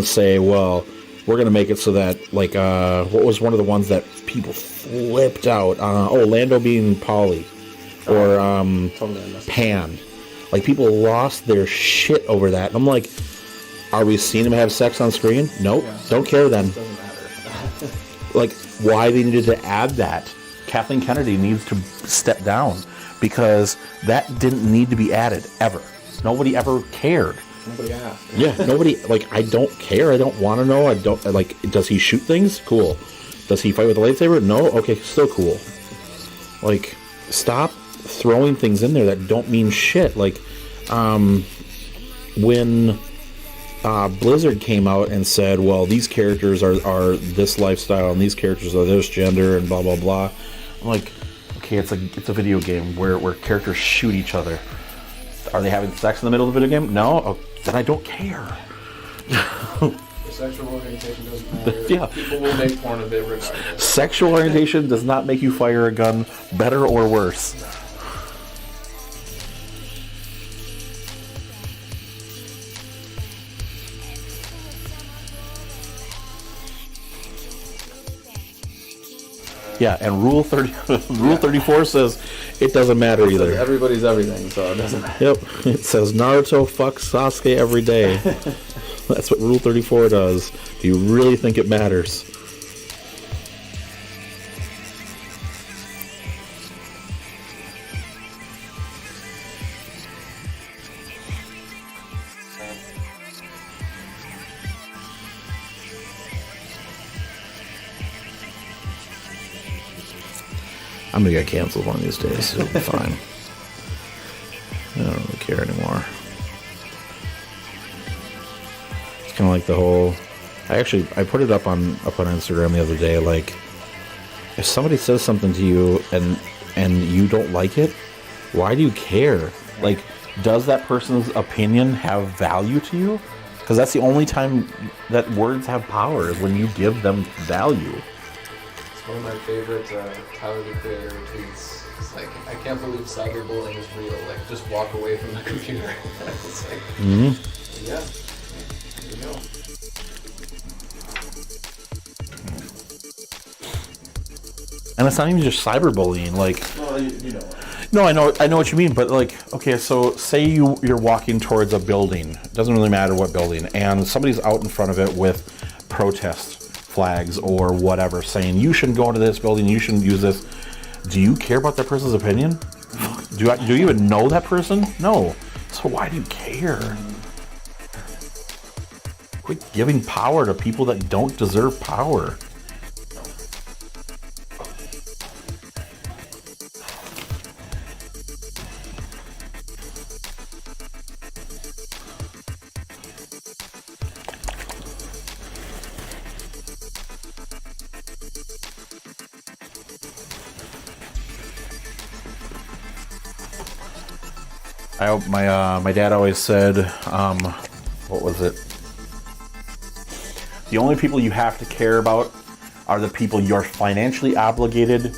say, well, we're going to make it so that, like, what was one of the ones that people flipped out? Lando being Polly. Or Pan. Like, people lost their shit over that. And I'm like, are we seeing them have sex on screen? Nope. Yeah. Don't care then. Doesn't matter. Like, why they needed to add that? Kathleen Kennedy needs to step down, because that didn't need to be added, ever. Nobody ever cared. Nobody asked. Yeah, nobody, like, I don't care. I don't want to know. I don't, like, does he shoot things? Cool. Does he fight with a lightsaber? No? Okay, still cool. Like, stop throwing things in there that don't mean shit. Like, when Blizzard came out and said, well, these characters are this lifestyle and these characters are this gender and blah, blah, blah. I'm like, okay, it's a video game where characters shoot each other. Are they having sex in the middle of the video game? No? Oh, then I don't care. The sexual orientation doesn't matter. Yeah. People will make porn of it regardless. Sexual orientation does not make you fire a gun better or worse. Yeah, and Rule 34 says it doesn't matter either. Everybody's everything, so it doesn't matter. Yep, it says Naruto fucks Sasuke every day. That's what Rule 34 does. Do you really think it matters? I'm gonna get canceled one of these days. It'll be fine. I don't really care anymore. It's kind of like the whole. I put it up on Instagram the other day. Like, if somebody says something to you and you don't like it, why do you care? Like, does that person's opinion have value to you? Because that's the only time that words have power, is when you give them value. One of my favorite Tyler the Creator tweets. It's like, I can't believe cyberbullying is real. Like, just walk away from the computer. It's like, yeah, there you go. And it's not even just cyberbullying. Like, Well, you know what. no, I know what you mean. But like, okay, so say you're walking towards a building. It doesn't really matter what building, and somebody's out in front of it with protest flags or whatever, saying you shouldn't go into this building, you shouldn't use this. Do you care about that person's opinion? Do you even know that person? No. So why do you care? Quit giving power to people that don't deserve power. My dad always said, what was it? The only people you have to care about are the people you're financially obligated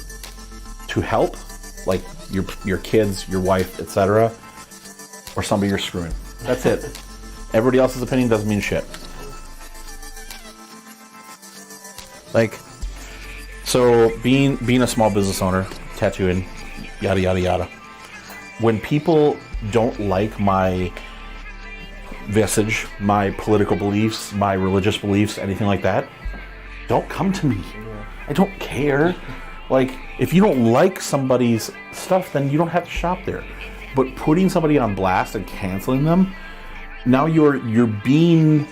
to help, like your kids, your wife, etc., or somebody you're screwing. That's it. Everybody else's opinion doesn't mean shit. Like, so being a small business owner, tattooing, yada yada yada. When people don't like my visage, my political beliefs, my religious beliefs, anything like that, don't come to me. I don't care. Like, if you don't like somebody's stuff, then you don't have to shop there. But putting somebody on blast and canceling them, now you're being,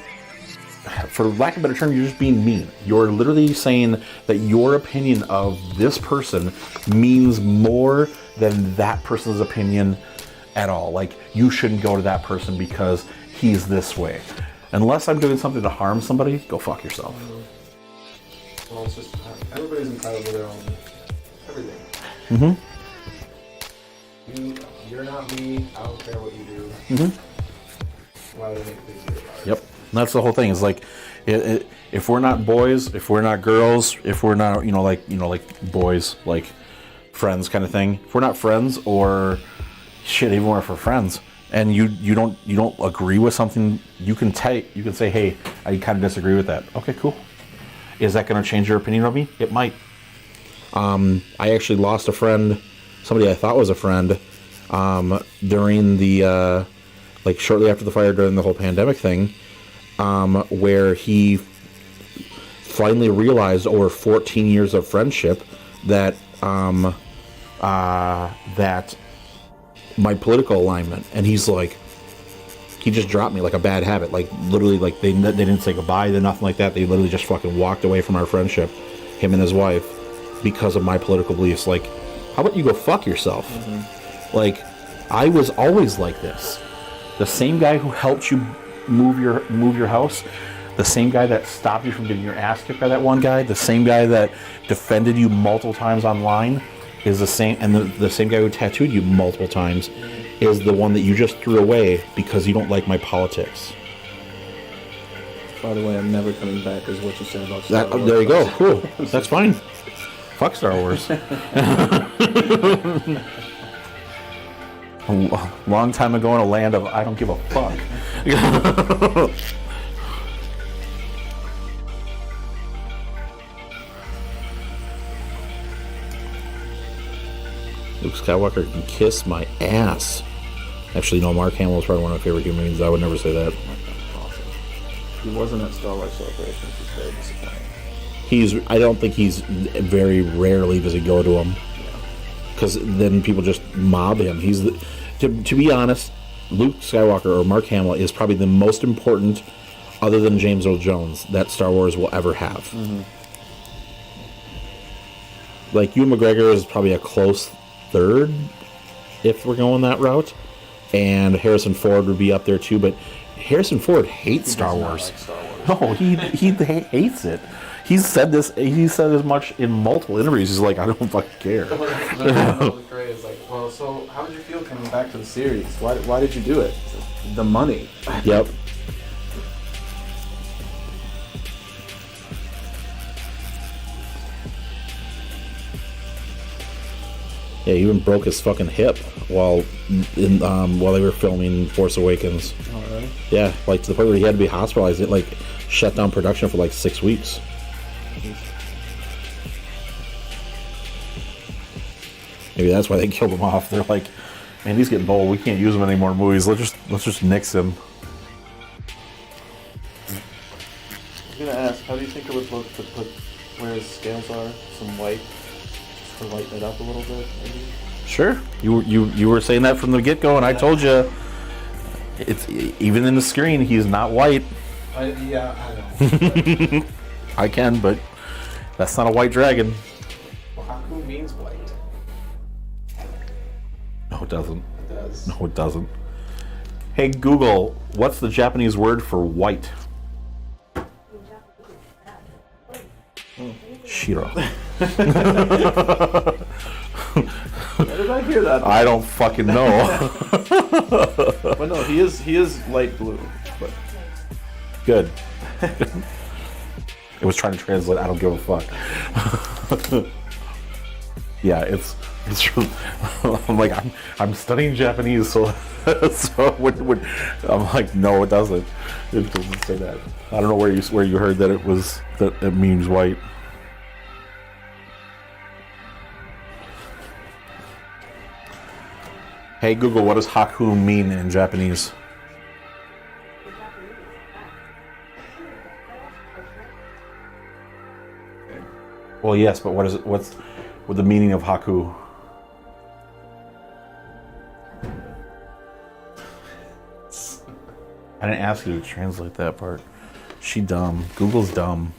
for lack of a better term, you're just being mean. You're literally saying that your opinion of this person means more than that person's opinion at all. Like, you shouldn't go to that person because he's this way. Unless I'm doing something to harm somebody, go fuck yourself. Well, it's just everybody's entitled to their own everything. You're not me. I don't care what you do. Why do they make a big deal about it? Yep. And that's the whole thing. Is like, if we're not boys, if we're not girls, if we're not, like boys, like friends kind of thing. If we're not friends, or shit, even if we're friends, and you don't agree with something, you can say, hey, I kind of disagree with that. Okay, cool. Is that going to change your opinion of me? It might. I actually lost a friend, somebody I thought was a friend, during the like shortly after the fire, during the whole pandemic thing, where he finally realized over 14 years of friendship that that my political alignment, and he's like, he just dropped me like a bad habit, like literally, like they didn't say goodbye, they're nothing like that. They literally just fucking walked away from our friendship, him and his wife, because of my political beliefs. Like, how about you go fuck yourself? Like, I was always like this. The same guy who helped you move your house, the same guy that stopped you from getting your ass kicked by that one guy, the same guy that defended you multiple times online is the same, and the same guy who tattooed you multiple times is the one that you just threw away because you don't like my politics. By the way, I'm never coming back, is what you said about Star Wars. There you go. Cool. That's fine. Fuck Star Wars. A long time ago in a land of I don't give a fuck. Luke Skywalker can kiss my ass. Actually, no, Mark Hamill is probably one of my favorite human beings. I would never say that. Awesome. He wasn't at Star Wars Celebration. He's very disappointing. I don't think he's, very rarely does he go to them. Because then people just mob him. To be honest, Luke Skywalker or Mark Hamill is probably the most important, other than James Earl Jones, that Star Wars will ever have. Like, Ewan McGregor is probably a close third, if we're going that route. And Harrison Ford would be up there too, but Harrison Ford hates Star Wars. Like Star Wars. No, he hates it. He said as much in multiple interviews. He's like, I don't fucking care. That was great. It's like, well, so how did you feel coming back to the series? Why did you do it? The money. Yep. Yeah, he even broke his fucking hip while they were filming Force Awakens. Oh, really? Yeah, like to the point where he had to be hospitalized. It like shut down production for like 6 weeks. Maybe that's why they killed him off. They're like, man, he's getting old. We can't use him in any more movies. Let's just nix him. I was gonna ask, how do you think it would look to put where his scales are, some white, just to lighten it up a little bit, maybe? Sure. You were saying that from the get-go, and I told you, it's even in the screen, he's not white. Yeah, I know. I can, but that's not a white dragon. Well, Haku means white. No, it doesn't. It does. No, it doesn't. Hey, Google, what's the Japanese word for white? Shiro. Where did I hear that? I don't fucking know. But no, he is light blue. But Good. It was trying to translate. I don't give a fuck. Yeah, it's I'm like I'm studying Japanese, so when I'm like, no, it doesn't. It doesn't say that. I don't know where you heard that it means white. Hey Google, what does Haku mean in Japanese? Well, yes, but what's the meaning of Haku? I didn't ask you to translate that part. She dumb. Google's dumb.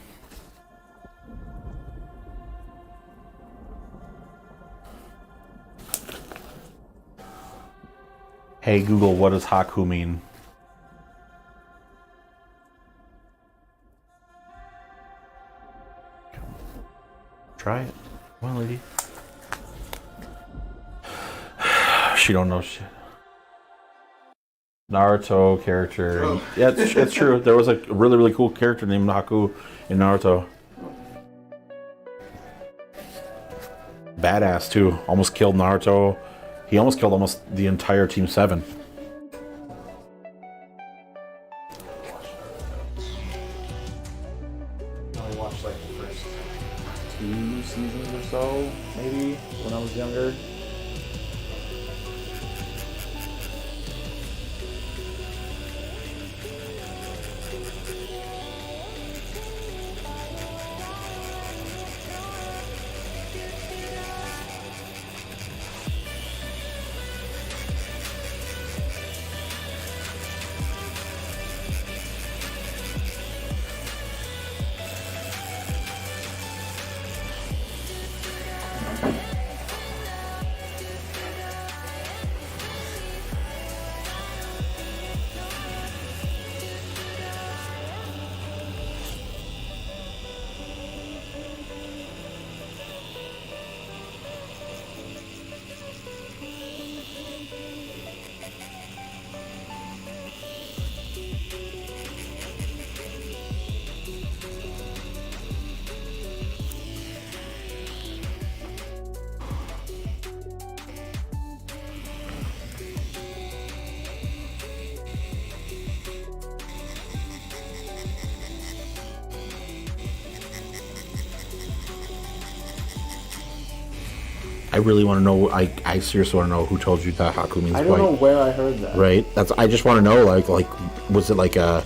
Hey Google, what does Haku mean? Try it. Come on, lady. She don't know shit. Naruto character. Oh. Yeah, it's true. There was a really, really cool character named Haku in Naruto. Badass, too. Almost killed Naruto. He almost killed the entire Team 7. I watched like the first 2 seasons or so, maybe, when I was younger. I really want to know. I seriously want to know who told you that Haku means I white. don't know where I heard that. Right. I just want to know. Like, was it like a,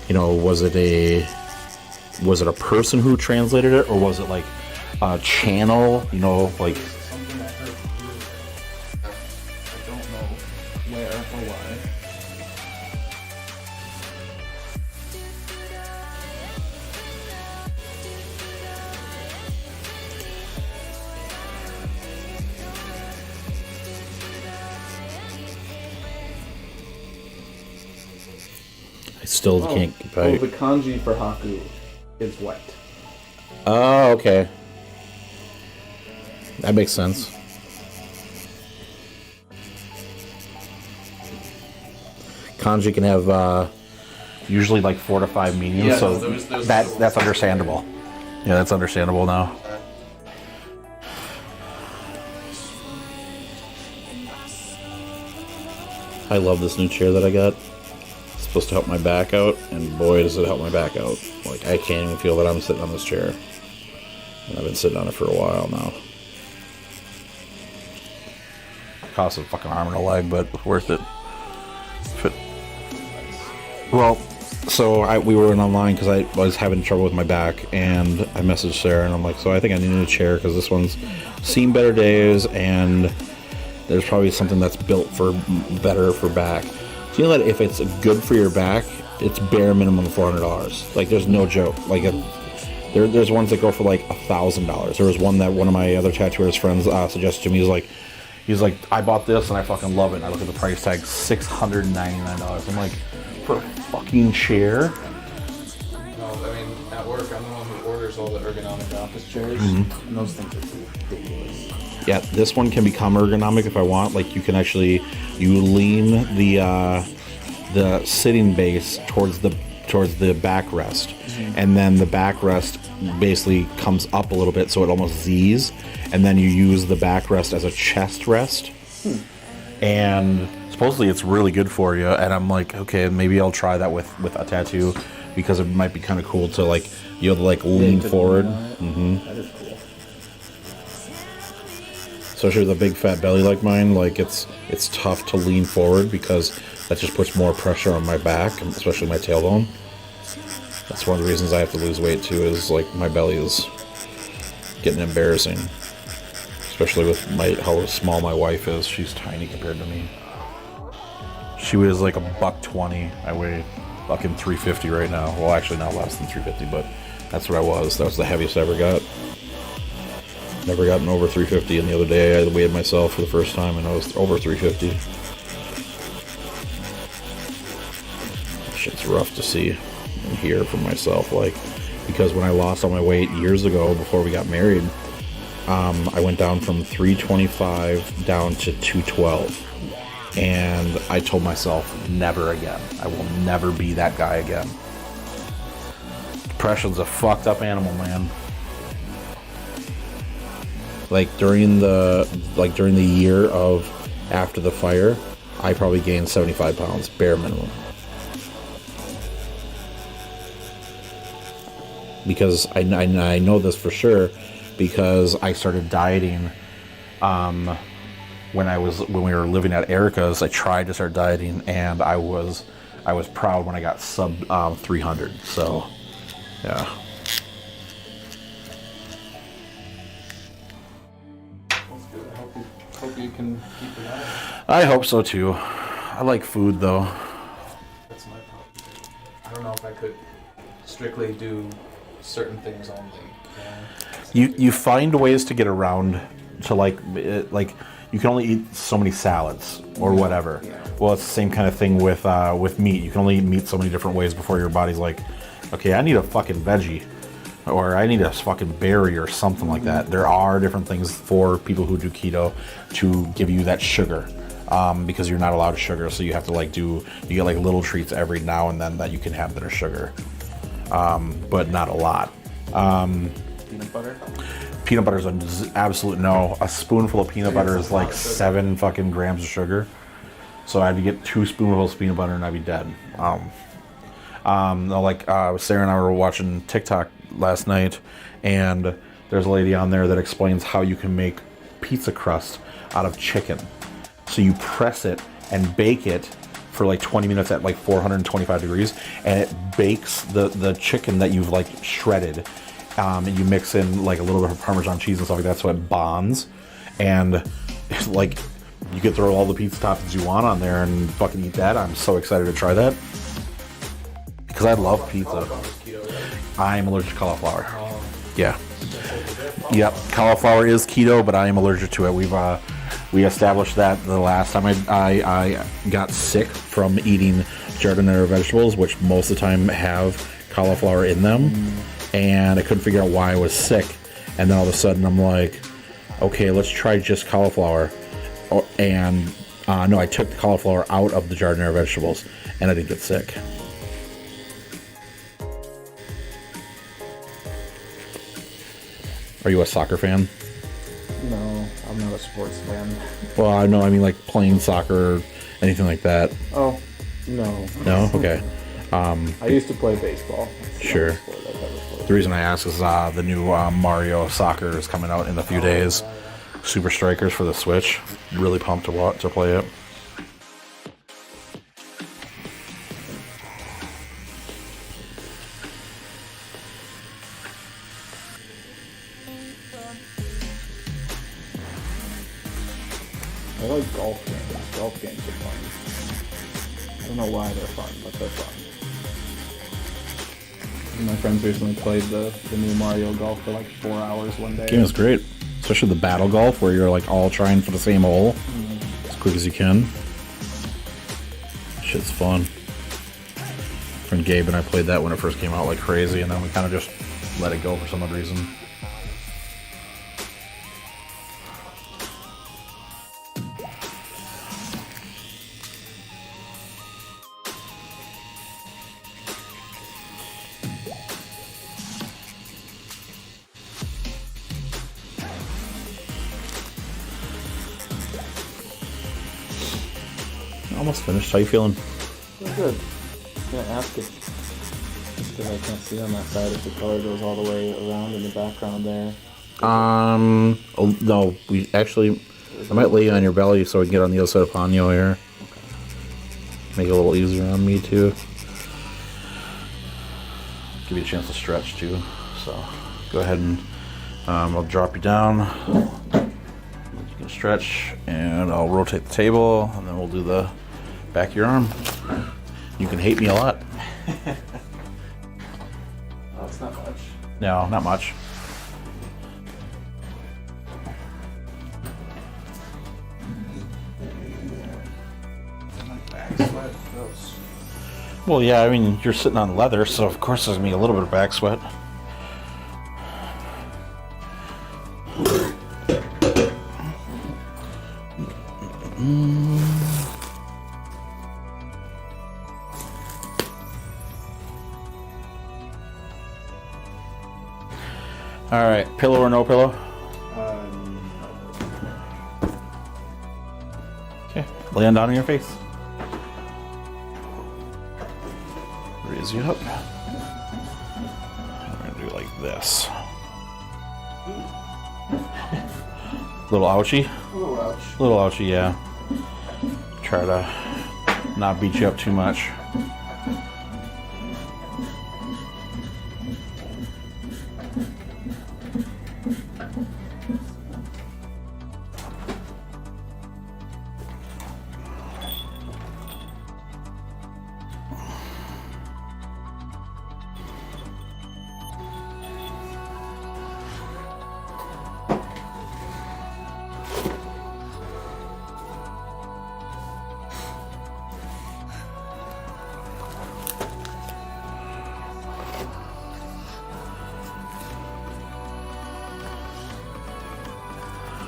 was it a person who translated it, or was it like a channel? Like. Something I heard. I don't know where or why. I still can't. Oh, the kanji for Haku is white. Oh, okay. That makes sense. Kanji can have usually like 4 to 5 meanings, Yeah, so there's that's understandable. Yeah, that's understandable now. I love this new chair that I got. It's supposed to help my back out, and boy, does it help my back out. Like, I can't even feel that I'm sitting on this chair. And I've been sitting on it for a while now. cost a fucking arm and a leg, but worth it. Well, so we were in online because I was having trouble with my back, and I messaged Sarah, and I'm like, so I think I need a chair because this one's seen better days, and there's probably something that's built for better for back. Do you know that if it's good for your back, it's bare minimum $400? Like, there's no joke. Like, there's ones that go for like $1,000. There was one that one of my other tattooers friends suggested to me. He's like, I bought this and I fucking love it. And I look at the price tag, $699. I'm like, for a fucking chair? No, I mean, at work, I'm the one who orders all the ergonomic office chairs, and those things are ridiculous. Yeah, this one can become ergonomic if I want. Like, you can actually, you lean the sitting base towards the backrest, and then the backrest basically comes up a little bit, so it almost Z's, and then you use the backrest as a chest rest. And supposedly it's really good for you. And I'm like, okay, maybe I'll try that with a tattoo, because it might be kind of cool to like lean forward. That is cool. Especially with a big fat belly like mine, like it's tough to lean forward because that just puts more pressure on my back, especially my tailbone. That's one of the reasons I have to lose weight too, is like my belly is getting embarrassing. Especially with how small my wife is. She's tiny compared to me. She weighs like $120. I weigh fucking 350 right now. Well, actually not less than 350, but that's what I was. That was the heaviest I ever got. Never gotten over 350, and the other day I weighed myself for the first time and I was over 350. Shit's rough to see and hear from myself, like, because when I lost all my weight years ago before we got married, I went down from 325 down to 212, and I told myself, never again. I will never be that guy again. Depression's a fucked up animal, man. Like during the year of after the fire, I probably gained 75 pounds, bare minimum. Because I know this for sure, because I started dieting when we were living at Erica's. I tried to start dieting, and I was proud when I got sub 300. So yeah. That's good. I hope you can keep it out. I hope so too. I like food though. That's my problem. I don't know if I could strictly do certain things only. You find ways to get around to like you can only eat so many salads or whatever. Yeah. Well, it's the same kind of thing with meat. You can only eat meat so many different ways before your body's like, okay, I need a fucking veggie, or I need a fucking berry or something like that. There are different things for people who do keto to give you that sugar, because you're not allowed sugar, so you have to you get like little treats every now and then that you can have that are sugar, but not a lot. Peanut butter? Peanut butter is an absolute no. A spoonful of peanut butter is like 7 fucking grams of sugar. So I had to get 2 spoonfuls of peanut butter and I'd be dead. Sarah and I were watching TikTok last night, and there's a lady on there that explains how you can make pizza crust out of chicken. So you press it and bake it for like 20 minutes at like 425 degrees, and it bakes the chicken that you've like shredded. And you mix in like a little bit of Parmesan cheese and stuff like that, so it bonds. And like you can throw all the pizza toppings you want on there and fucking eat that. I'm so excited to try that because I love pizza. I'm allergic to cauliflower. Yeah. Yep. Cauliflower is keto, but I am allergic to it. We established that the last time I got sick from eating jardinera vegetables, which most of the time have cauliflower in them. And I couldn't figure out why I was sick. And then all of a sudden I'm like, okay, let's try just cauliflower. No, I took the cauliflower out of the jardinera vegetables, and I didn't get sick. Are you a soccer fan? No, I'm not a sports fan. Well, I know, I mean like playing soccer or anything like that. Oh, no. No? Okay. I used to play baseball. Sure. The reason I ask is the new Mario Soccer is coming out in a few days. Super Strikers for the Switch. Really pumped to play it. I like golf games. Golf games are fun. I don't know why they're fun, but they're fun. My friends recently played the new Mario Golf for like 4 hours one day. Game is great, especially the battle golf where you're like all trying for the same hole as quick as you can. Shit's fun. Friend Gabe and I played that when it first came out like crazy, and then we kind of just let it go for some odd reason. Almost finished. How you feeling? Feel good. I'm gonna ask if, just because I can't see on that side, if the color goes all the way around in the background there. Oh, no, we actually, I might lay you on your belly so we can get on the other side of Ponyo here. Okay. Make it a little easier on me too. Give you a chance to stretch too. So go ahead and I'll drop you down. You can stretch, and I'll rotate the table, and then we'll do the back of your arm. You can hate me a lot. Oh, it's not much. No, not much. Well, yeah, I mean, you're sitting on leather, so of course there's going to be a little bit of back sweat. All right, pillow or no pillow? Okay, lay on down on your face. Raise you up. We're gonna do like this. Little ouchie? A little ouch. Little ouchie, yeah. Try to not beat you up too much.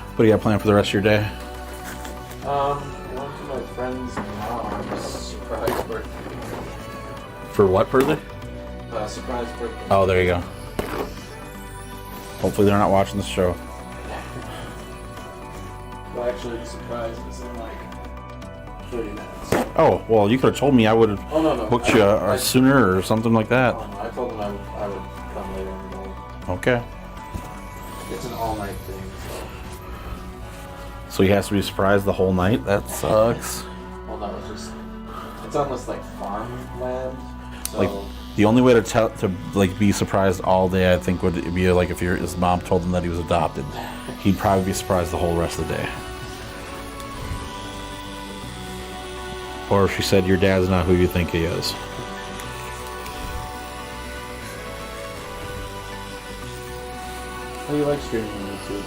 What do you got planned for the rest of your day? Going to my friend's mom's surprise birthday. For what birthday? Surprise birthday. Oh, there you go. Hopefully they're not watching the show. Well, actually, the surprise is in like 30 minutes. Oh, well, you could have told me. I would have booked you sooner or something like that. Oh, no, I told him I would come later in the day. Okay. It's an all-night thing, So he has to be surprised the whole night? That sucks. Well, no, it's almost like farmland. So Like, the only way to be surprised all day, I think, would be like if his mom told him that he was adopted. He'd probably be surprised the whole rest of the day. Or if she said, your dad's not who you think he is. how do you like streaming on YouTube?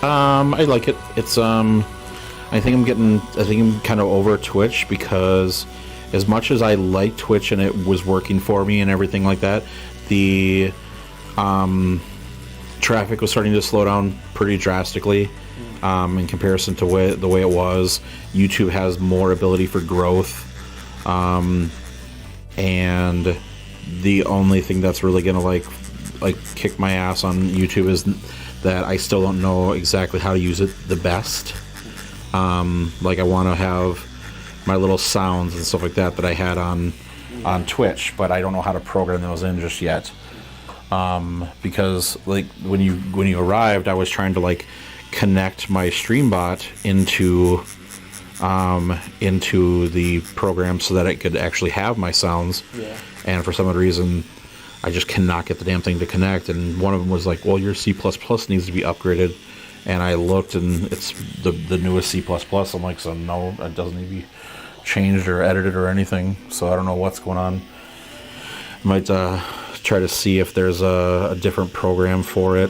I like it. It's I think I'm kind of over Twitch because as much as I like Twitch and it was working for me and everything like that, the traffic was starting to slow down pretty drastically in comparison to the way it was. YouTube has more ability for growth, and the only thing that's really gonna like kick my ass on YouTube is that I still don't know exactly how to use it the best. Like I want to have my little sounds and stuff like that I had on Twitch, but I don't know how to program those in just yet. Because like when you arrived, I was trying to like connect my StreamBot into the program so that it could actually have my sounds. Yeah. And for some other reason, I just cannot get the damn thing to connect. And one of them was like, well, your C++ needs to be upgraded. And I looked, and it's the newest C++. I'm like, so no, it doesn't need to be changed or edited or anything. So I don't know what's going on. Might try to see if there's a different program for it.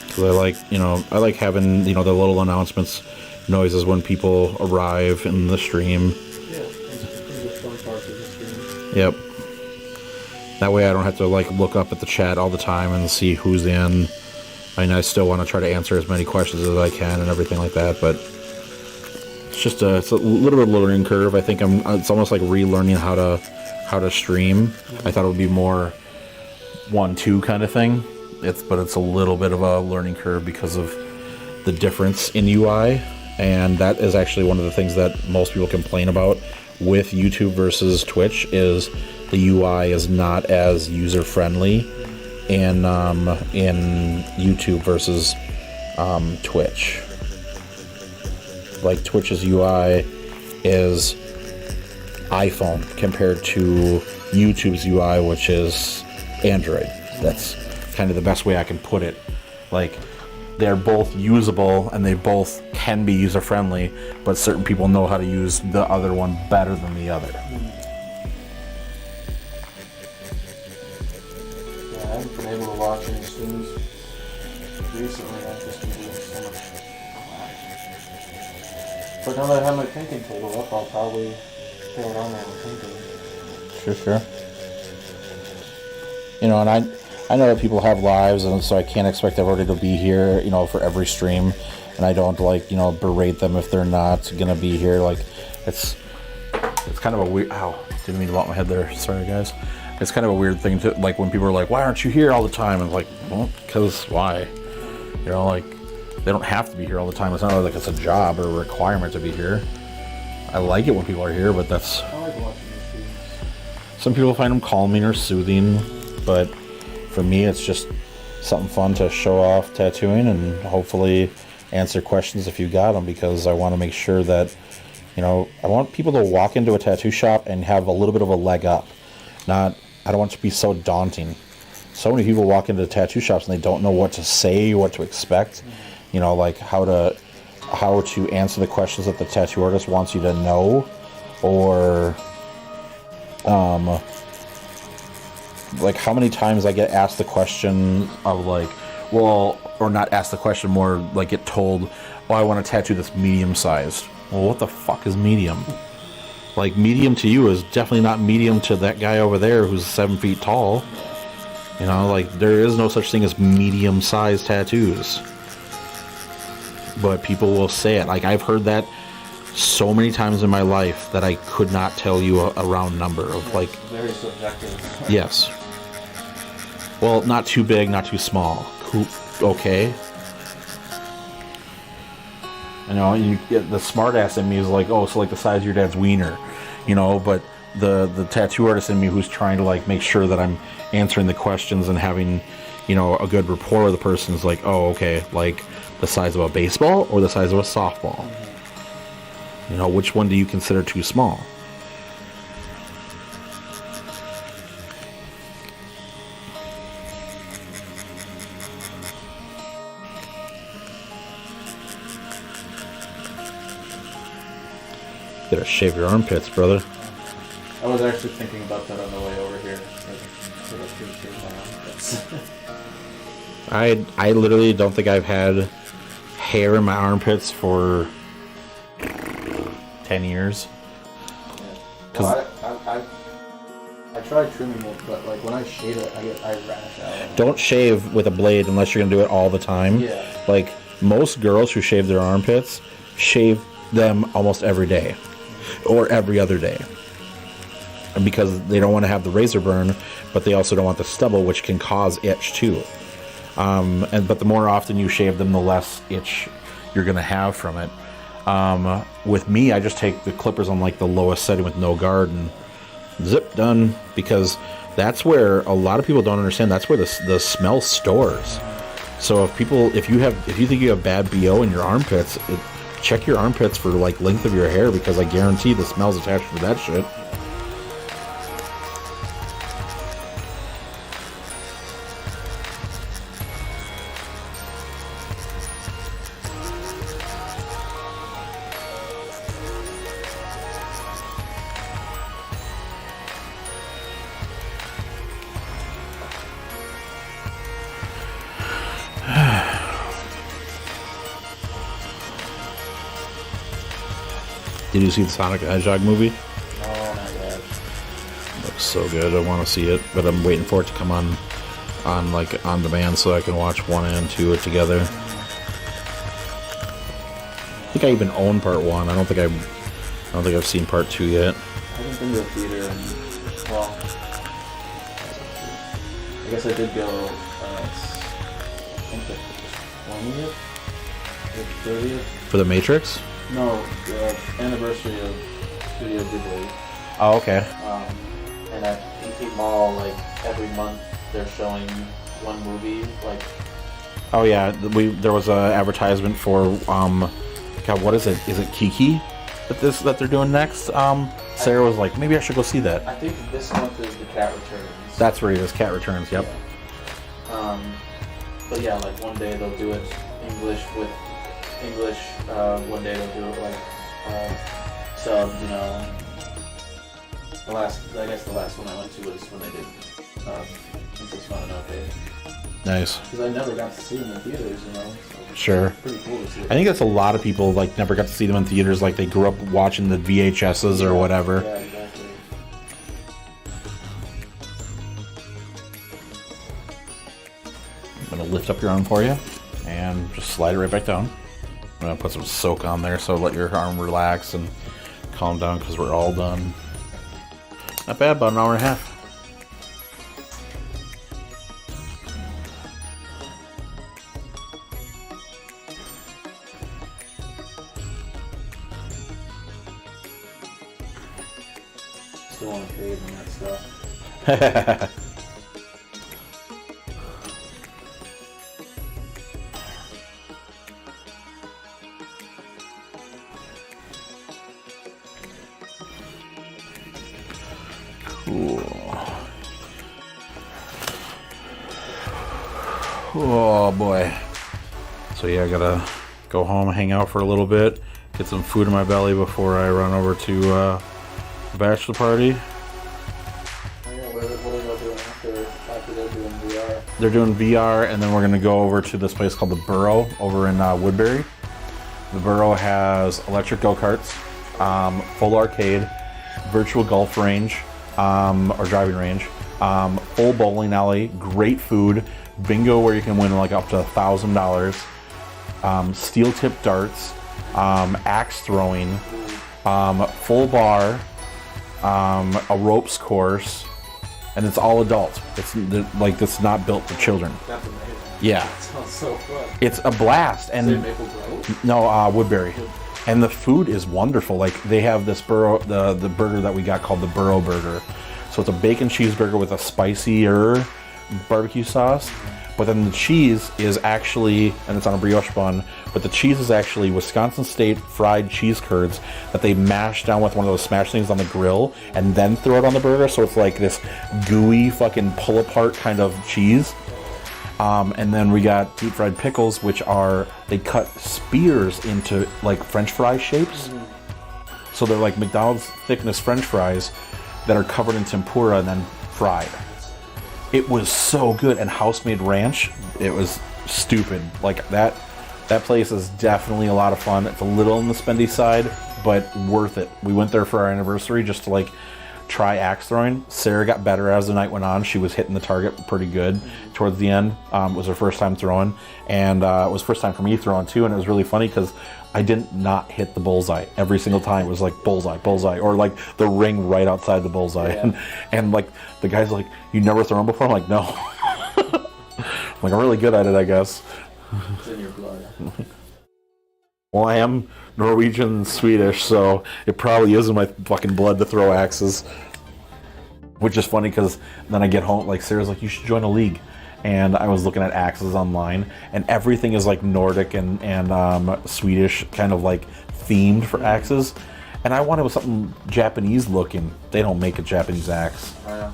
Because I like having, the little announcements, noises when people arrive in the stream. Yeah, it's a pretty good fun part of the stream. Yep. That way I don't have to look up at the chat all the time and see who's in. I mean, I still want to try to answer as many questions as I can and everything like that, but it's a little bit of a learning curve. I think it's almost like relearning how to stream. I thought it would be more 1-2 kind of thing. But it's a little bit of a learning curve because of the difference in UI, and that is actually one of the things that most people complain about with YouTube versus Twitch is the UI is not as user friendly in YouTube versus Twitch. Like Twitch's UI is iPhone compared to YouTube's UI, which is Android. That's kind of the best way I can put it. Like, they're both usable and they both can be user friendly, but certain people know how to use the other one better than the other. Yeah, I haven't been able to watch any streams recently. I've just been doing so much crap. But now that I have my painting table up, I'll probably throw it on there and paint it. Sure. And I know that people have lives, and so I can't expect everybody to be here, for every stream. And I don't berate them if they're not gonna be here. It's kind of a weird. Ow! Didn't mean to bump my head there. Sorry, guys. It's kind of a weird thing to when people are like, "Why aren't you here all the time?" And well, because why? They don't have to be here all the time. It's not like it's a job or a requirement to be here. I like it when people are here, but that's. I like watching the streams. Some people find them calming or soothing, but for me, it's just something fun to show off tattooing and hopefully answer questions if you got them, because I want to make sure that, I want people to walk into a tattoo shop and have a little bit of a leg up. I don't want it to be so daunting. So many people walk into tattoo shops and they don't know what to say, what to expect, how to answer the questions that the tattoo artist wants you to know, or how many times I get asked the question of or not asked the question, more get told, oh, I want to tattoo this medium sized. Well, what the fuck is medium? Medium to you is definitely not medium to that guy over there who's 7 feet tall. There is no such thing as medium sized tattoos. But people will say it. I've heard that so many times in my life that I could not tell you a round number of Very subjective. Yes. Well, not too big, not too small. Okay. You get the smart ass in me is the size of your dad's wiener, but the tattoo artist in me who's trying to make sure that I'm answering the questions and having, a good rapport with the person is oh, okay, the size of a baseball or the size of a softball. Which one do you consider too small? You gotta shave your armpits, brother. I was actually thinking about that on the way over here. I literally don't think I've had hair in my armpits for 10 years. Well, I tried trimming it, but when I shave it, I rash out. Don't shave with a blade unless you're gonna do it all the time. Yeah. Most girls who shave their armpits shave them almost every day or every other day, and because they don't want to have the razor burn, but they also don't want the stubble, which can cause itch too. But the more often you shave them, the less itch you're gonna have from it. With me, I just take the clippers on the lowest setting with no guard and zip, done, because That's where a lot of people don't understand. That's where the smell stores. So if you think you have bad BO in your armpits, check your armpits for like length of your hair, because I guarantee the smell's attached to that shit. Did you see the Sonic the Hedgehog movie? Oh my god. Looks so good. I want to see it, but I'm waiting for it to come on demand so I can watch 1 and 2 together. I think I even own part 1. I don't think I've seen part 2 yet. I haven't been to a theater in, well, I guess I did go, I think the 20th or 30th? For the Matrix? No, the anniversary of Studio Ghibli. Oh, okay. And at EP Mall, like, every month they're showing one movie, like... Oh yeah, there was an advertisement for, God, what is it? Is it Kiki that they're doing next? Sarah was like, maybe I should go see that. I think this month is The Cat Returns. That's where it is, Cat Returns, yep. Yeah. But yeah, like one day they'll do it English with English, one day they'll do it like subbed, you know. I guess the last one I went to was when they did Six Months Okay. Nice. Because I never got to see them in theaters, you know. So sure. Pretty cool to see. I think that's a lot of people like never got to see them in theaters, like they grew up watching the VHSs or whatever. Yeah, exactly. I'm gonna lift up your arm for you and just slide it right back down. I'm gonna put some soak on there so let your arm relax and calm down because we're all done. Not bad, about an hour and a half. Still want to trade on that stuff. Cool. Oh boy. So yeah, I gotta go home, hang out for a little bit, get some food in my belly before I run over to the bachelor party. Oh yeah, what are they doing after they're doing VR? They're doing VR, and then we're gonna go over to this place called the Burrow over in Woodbury. The Burrow has electric go-karts, full arcade, virtual golf range, or driving range, full bowling alley, great food, bingo where you can win like up to $1,000, steel tip darts, axe throwing, full bar, a ropes course, and it's all adults. It's not built for children. That's amazing. Yeah, That sounds so fun. it's a blast. And Is it Maple Grove? no, Woodbury. And the food is wonderful. Like they have this the burger that we got called the Burrow Burger. So it's a bacon cheeseburger with a spicier barbecue sauce. But then the cheese is actually, and it's on a brioche bun, but the cheese is actually Wisconsin State fried cheese curds that they mash down with one of those smash things on the grill and then throw it on the burger. So it's like this gooey fucking pull apart kind of cheese. And then we got deep fried pickles, which are, they cut spears into like French fry shapes. So they're like McDonald's thickness French fries that are covered in tempura and then fried. It was so good. And house-made ranch, it was stupid. Like that place is definitely a lot of fun. It's a little on the spendy side, but worth it. We went there for our anniversary just to like try axe throwing. Sarah got better as the night went on. She was hitting the target pretty good towards the end. It was her first time throwing, and it was first time for me throwing too. And it was really funny because I didn't not hit the bullseye every single time. It was like bullseye, bullseye, or like the ring right outside the bullseye. Yeah. And like the guy's like, "You never thrown before?" I'm like, "No." I'm like, "I'm really good at it, I guess." It's in your blood. Well, I am Norwegian and Swedish, so it probably is in my fucking blood to throw axes. which is funny because then I get home, like Sarah's like, you should join a league. And I was looking at axes online, and everything is like Nordic and Swedish kind of like themed for axes. And I wanted something Japanese looking. They don't make a Japanese axe. Yeah.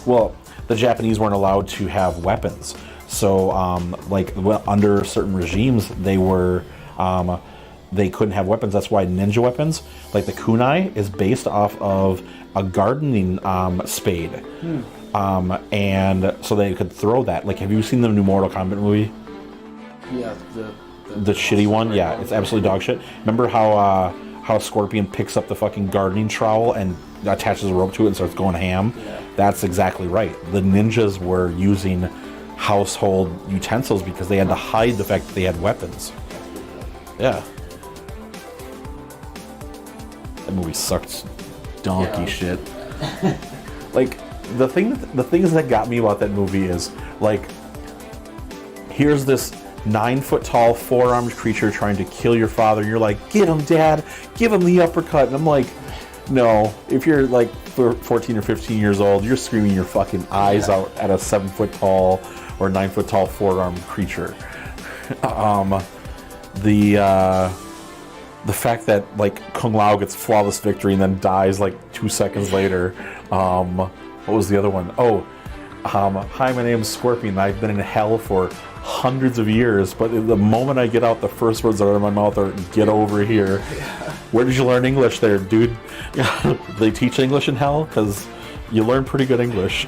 Well, the Japanese weren't allowed to have weapons. So, like, under certain regimes, they were, they couldn't have weapons. That's why ninja weapons, like the kunai, is based off of a gardening spade. And so they could throw that. Like, have you seen the new Mortal Kombat movie? Yeah, The shitty one? Yeah, it's absolutely dog shit. Remember how Scorpion picks up the fucking gardening trowel and attaches a rope to it and starts going ham? Yeah. That's exactly right. The ninjas were using household utensils because they had to hide the fact that they had weapons. Yeah. That movie sucked donkey shit. Like, the things that got me about that movie is, like, here's this 9-foot tall, 4-armed creature trying to kill your father, and you're like, get him, Dad, give him the uppercut. And I'm like, no, if you're like 14 or 15 years old, you're screaming your fucking eyes out at a 7-foot tall or 9-foot tall 4-armed creature. The fact that, like, Kung Lao gets flawless victory and then dies like 2 seconds later. What was the other one? Oh, hi, my name's Scorpion. I've been in hell for hundreds of years, but the moment I get out, the first words that are out of my mouth are, get over here. Yeah. Where did you learn English there, dude? They teach English in hell? Because you learn pretty good English.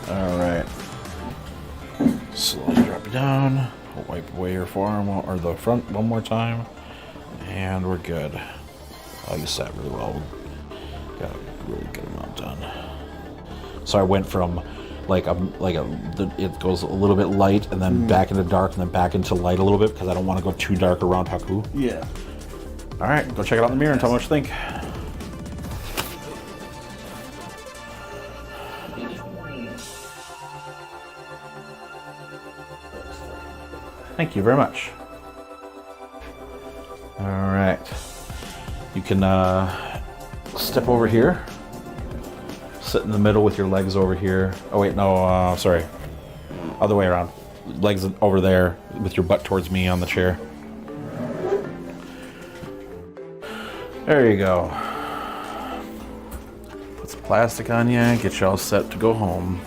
Alright. Slowly drop it down. I'll wipe away your forearm or the front one more time. And we're good. Oh, you sat really well. Got a really good amount done. So I went from it goes a little bit light and then back into dark and then back into light a little bit because I don't want to go too dark around Haku. Yeah. All right, go check it out in the mirror and tell me what you think. Thank you very much. All right. You can step over here. Sit in the middle with your legs over here. Oh, wait, no, sorry. Other way around. Legs over there with your butt towards me on the chair. There you go. Put some plastic on you, get you all set to go home.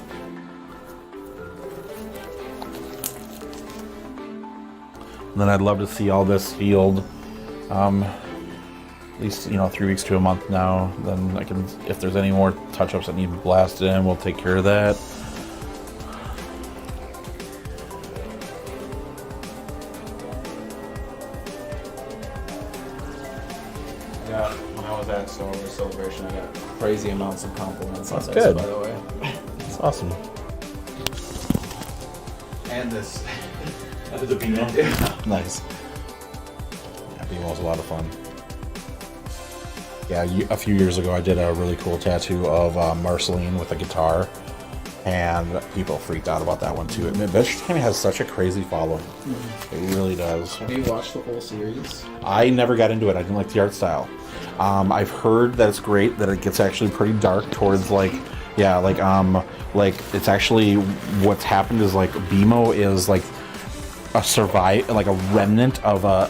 And then I'd love to see all this healed. At least, 3 weeks to a month now. Then I can, if there's any more touch-ups that need blasted in, we'll take care of that. Yeah, when I was at Star Wars Celebration, I got crazy amounts of compliments on That's this, good. by the way. That's awesome. And this. The Beano? Yeah. Nice. Yeah, Beano was a lot of fun. Yeah, a few years ago I did a really cool tattoo of Marceline with a guitar, and people freaked out about that one too. Adventure Time has such a crazy following. It really does. Have you watched the whole series? I never got into it. I didn't like the art style. I've heard that it's great, that it gets actually pretty dark towards like it's actually what's happened is like BMO is like a remnant of a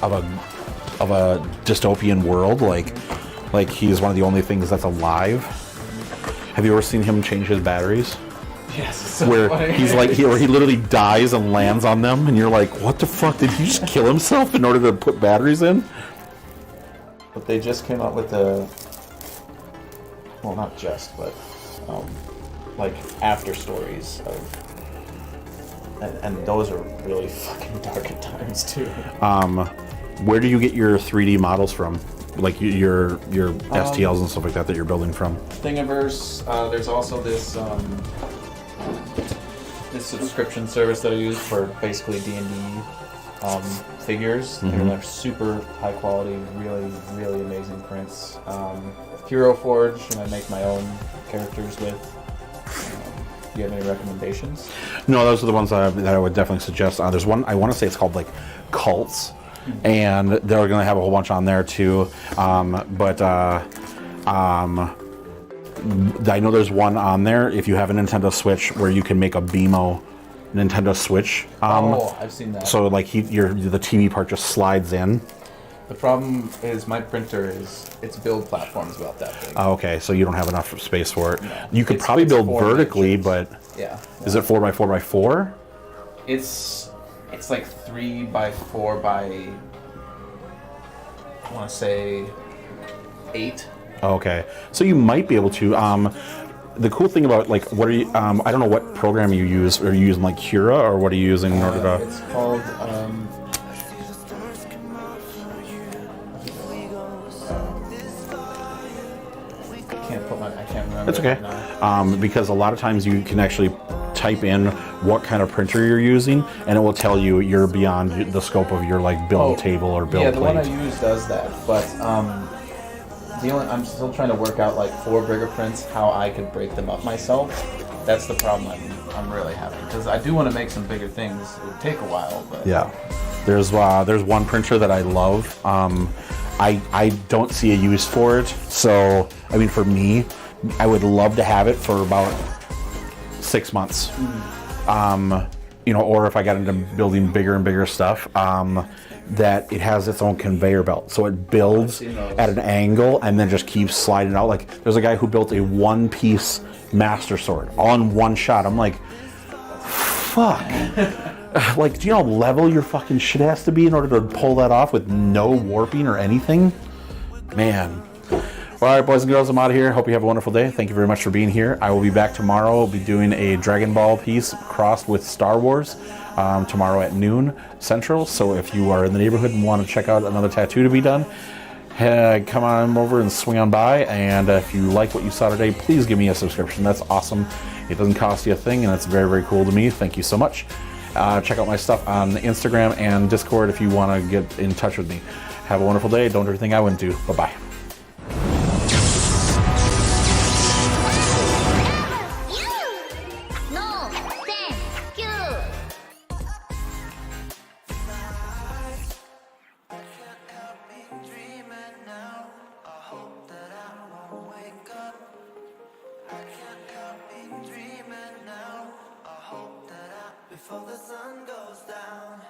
dystopian world, like he's one of the only things that's alive. Have you ever seen him change his batteries? Yes. It's so where funny. he's like he literally dies and lands on them, and you're like, what the fuck, did he just kill himself in order to put batteries in? But they just came out with not just, but after stories of, and those are really fucking dark at times too. Where do you get your 3D models from? Like your STLs and stuff like that you're building from? Thingiverse. There's also this this subscription service that I use for basically D&D figures. Mm-hmm. They're super high quality, really, really amazing prints. Hero Forge, and I make my own characters with. Do you have any recommendations? No, those are the ones that I would definitely suggest. There's one, I want to say it's called like cults, and they're going to have a whole bunch on there too. I know there's one on there if you have a Nintendo Switch where you can make a BMO Nintendo Switch. I've seen that. So like the TV part just slides in. The problem is my printer its build platform is about that big. Oh, okay, so you don't have enough space for it. No. You could probably build 4 vertically, dimensions. but Yeah. is it 4x4x4? It's like 3x4 by I want to say 8. Okay, so you might be able to. The cool thing about like what are you? I don't know what program you use. Are you using like Cura or what are you using in order to? It's called. I can't remember. It's okay, Right now. because a lot of times you can actually type in what kind of printer you're using, and it will tell you you're beyond the scope of your like build table or build Yeah, the plate. one I use does that, but I'm still trying to work out like 4 bigger prints how I could break them up myself. That's the problem I'm really having because I do want to make some bigger things. It would take a while, but Yeah, there's one printer that I love. I don't see a use for it. So I mean, for me, I would love to have it for about 6 months. Or if I got into building bigger and bigger stuff, that it has its own conveyor belt. So it builds at an angle and then just keeps sliding out. Like there's a guy who built a one-piece Master Sword all in one shot. I'm like, fuck. Like, do you know how level your fucking shit has to be in order to pull that off with no warping or anything? Man. All right, boys and girls, I'm out of here. Hope you have a wonderful day. Thank you very much for being here. I will be back tomorrow. I'll be doing a Dragon Ball piece crossed with Star Wars tomorrow at noon Central. So if you are in the neighborhood and want to check out another tattoo to be done, come on over and swing on by. And if you like what you saw today, please give me a subscription. That's awesome. It doesn't cost you a thing, and it's very, very cool to me. Thank you so much. Check out my stuff on Instagram and Discord if you want to get in touch with me. Have a wonderful day. Don't do everything I wouldn't do. Bye-bye. No, thank you. Before the sun goes down